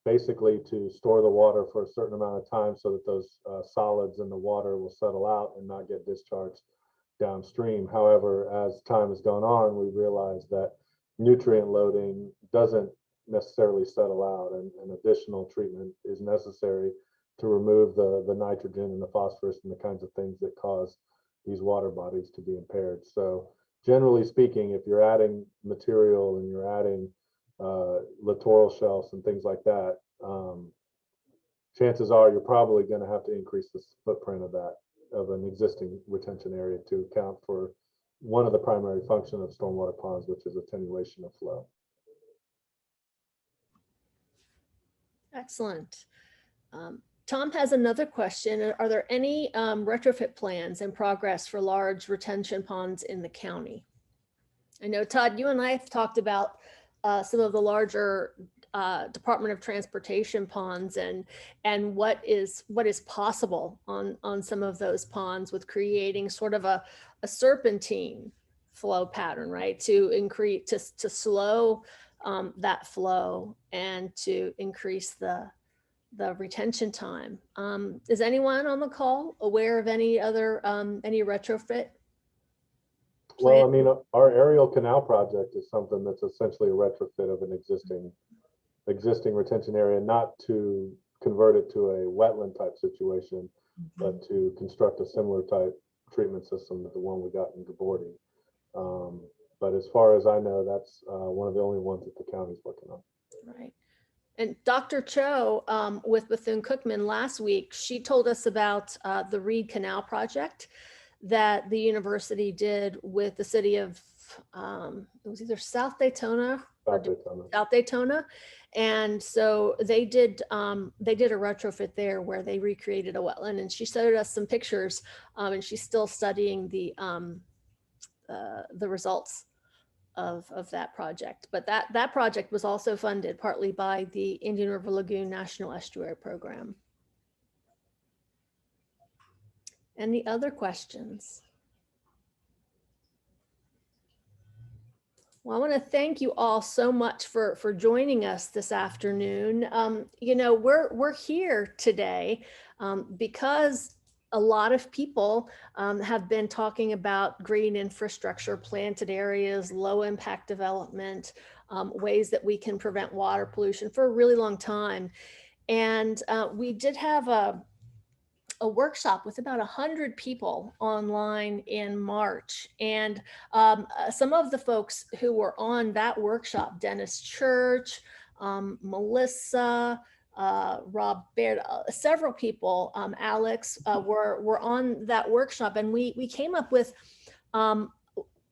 basically to store the water for a certain amount of time so that those solids in the water will settle out and not get discharged downstream. However, as time has gone on, we realized that nutrient loading doesn't necessarily settle out, and additional treatment is necessary to remove the nitrogen and the phosphorus and the kinds of things that cause these water bodies to be impaired. So generally speaking, if you're adding material and you're adding littoral shelves and things like that, chances are you're probably going to have to increase the footprint of an existing retention area to account for one of the primary functions of stormwater ponds, which is attenuation of flow. Excellent. Tom has another question. Are there any retrofit plans in progress for large retention ponds in the county? I know, Todd, you and I have talked about some of the larger Department of Transportation ponds and what is possible on some of those ponds with creating sort of a serpentine flow pattern, right? To increase, to slow that flow and to increase the retention time. Is anyone on the call aware of any other any retrofit? Well, I mean, our aerial canal project is something that's essentially a retrofit of an existing retention area, not to convert it to a wetland type situation, but to construct a similar type treatment system to the one we got in Gabordi. But as far as I know, that's one of the only ones that the county's working on. Right. And Dr. Cho with Bethune-Cookman last week, she told us about the Reed Canal project that the university did with the city of, it was either South Daytona or South Daytona. And so they did a retrofit there where they recreated a wetland, and she showed us some pictures, and she's still studying the results of that project. But that project was also funded partly by the Indian River Lagoon National Estuary Program. Any other questions? Well, I want to thank you all so much for joining us this afternoon. You know, we're here today because a lot of people have been talking about green infrastructure, planted areas, low impact development, ways that we can prevent water pollution for a really long time. And we did have a workshop with about 100 people online in March. And some of the folks who were on that workshop, Dennis Church, Melissa, Rob Baird, several people, Alex, were on that workshop, and we came up with a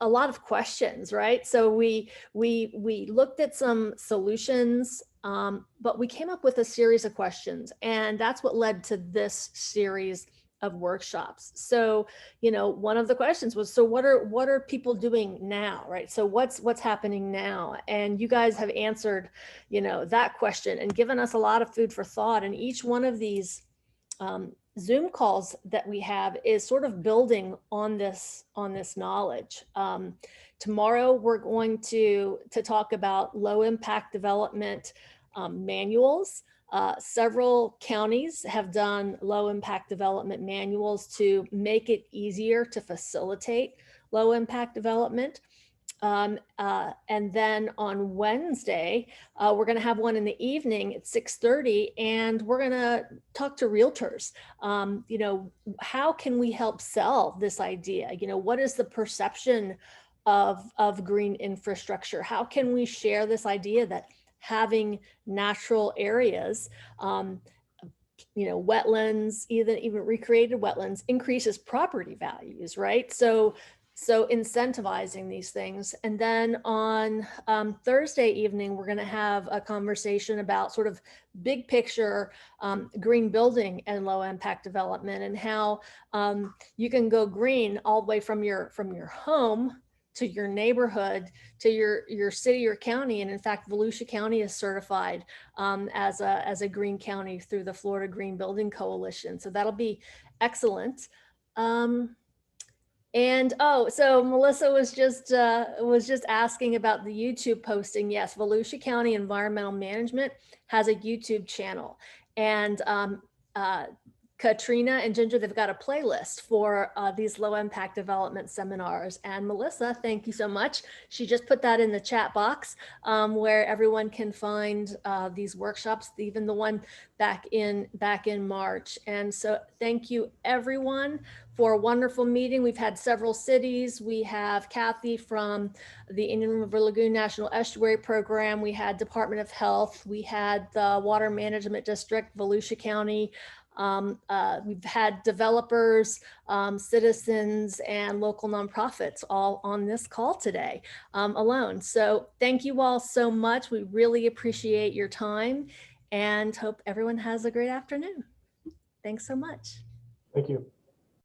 lot of questions, right? So we looked at some solutions, but we came up with a series of questions, and that's what led to this series of workshops. So, you know, one of the questions was, so what are people doing now, right? So what's happening now? And you guys have answered, you know, that question and given us a lot of food for thought. And each one of these Zoom calls that we have is sort of building on this knowledge. Tomorrow we're going to talk about low impact development manuals. Several counties have done low impact development manuals to make it easier to facilitate low impact development. And then on Wednesday, we're going to have one in the evening at 6:30, and we're going to talk to realtors. You know, how can we help sell this idea? You know, what is the perception of green infrastructure? How can we share this idea that having natural areas, you know, wetlands, even recreated wetlands, increases property values, right? So incentivizing these things. And then on Thursday evening, we're going to have a conversation about sort of big picture green building and low impact development, and how you can go green all the way from your home to your neighborhood, to your city or county. And in fact, Volusia County is certified as a green county through the Florida Green Building Coalition. So that'll be excellent. And so Melissa was just asking about the YouTube posting. Yes, Volusia County Environmental Management has a YouTube channel, and Katrina and Ginger, they've got a playlist for these low impact development seminars. And Melissa, thank you so much. She just put that in the chat box where everyone can find these workshops, even the one back in March. And so thank you everyone for a wonderful meeting. We've had several cities. We have Kathy from the Indian River Lagoon National Estuary Program. We had Department of Health. We had the Water Management District, Volusia County. We've had developers, citizens, and local nonprofits all on this call today alone. So thank you all so much. We really appreciate your time and hope everyone has a great afternoon. Thanks so much. Thank you.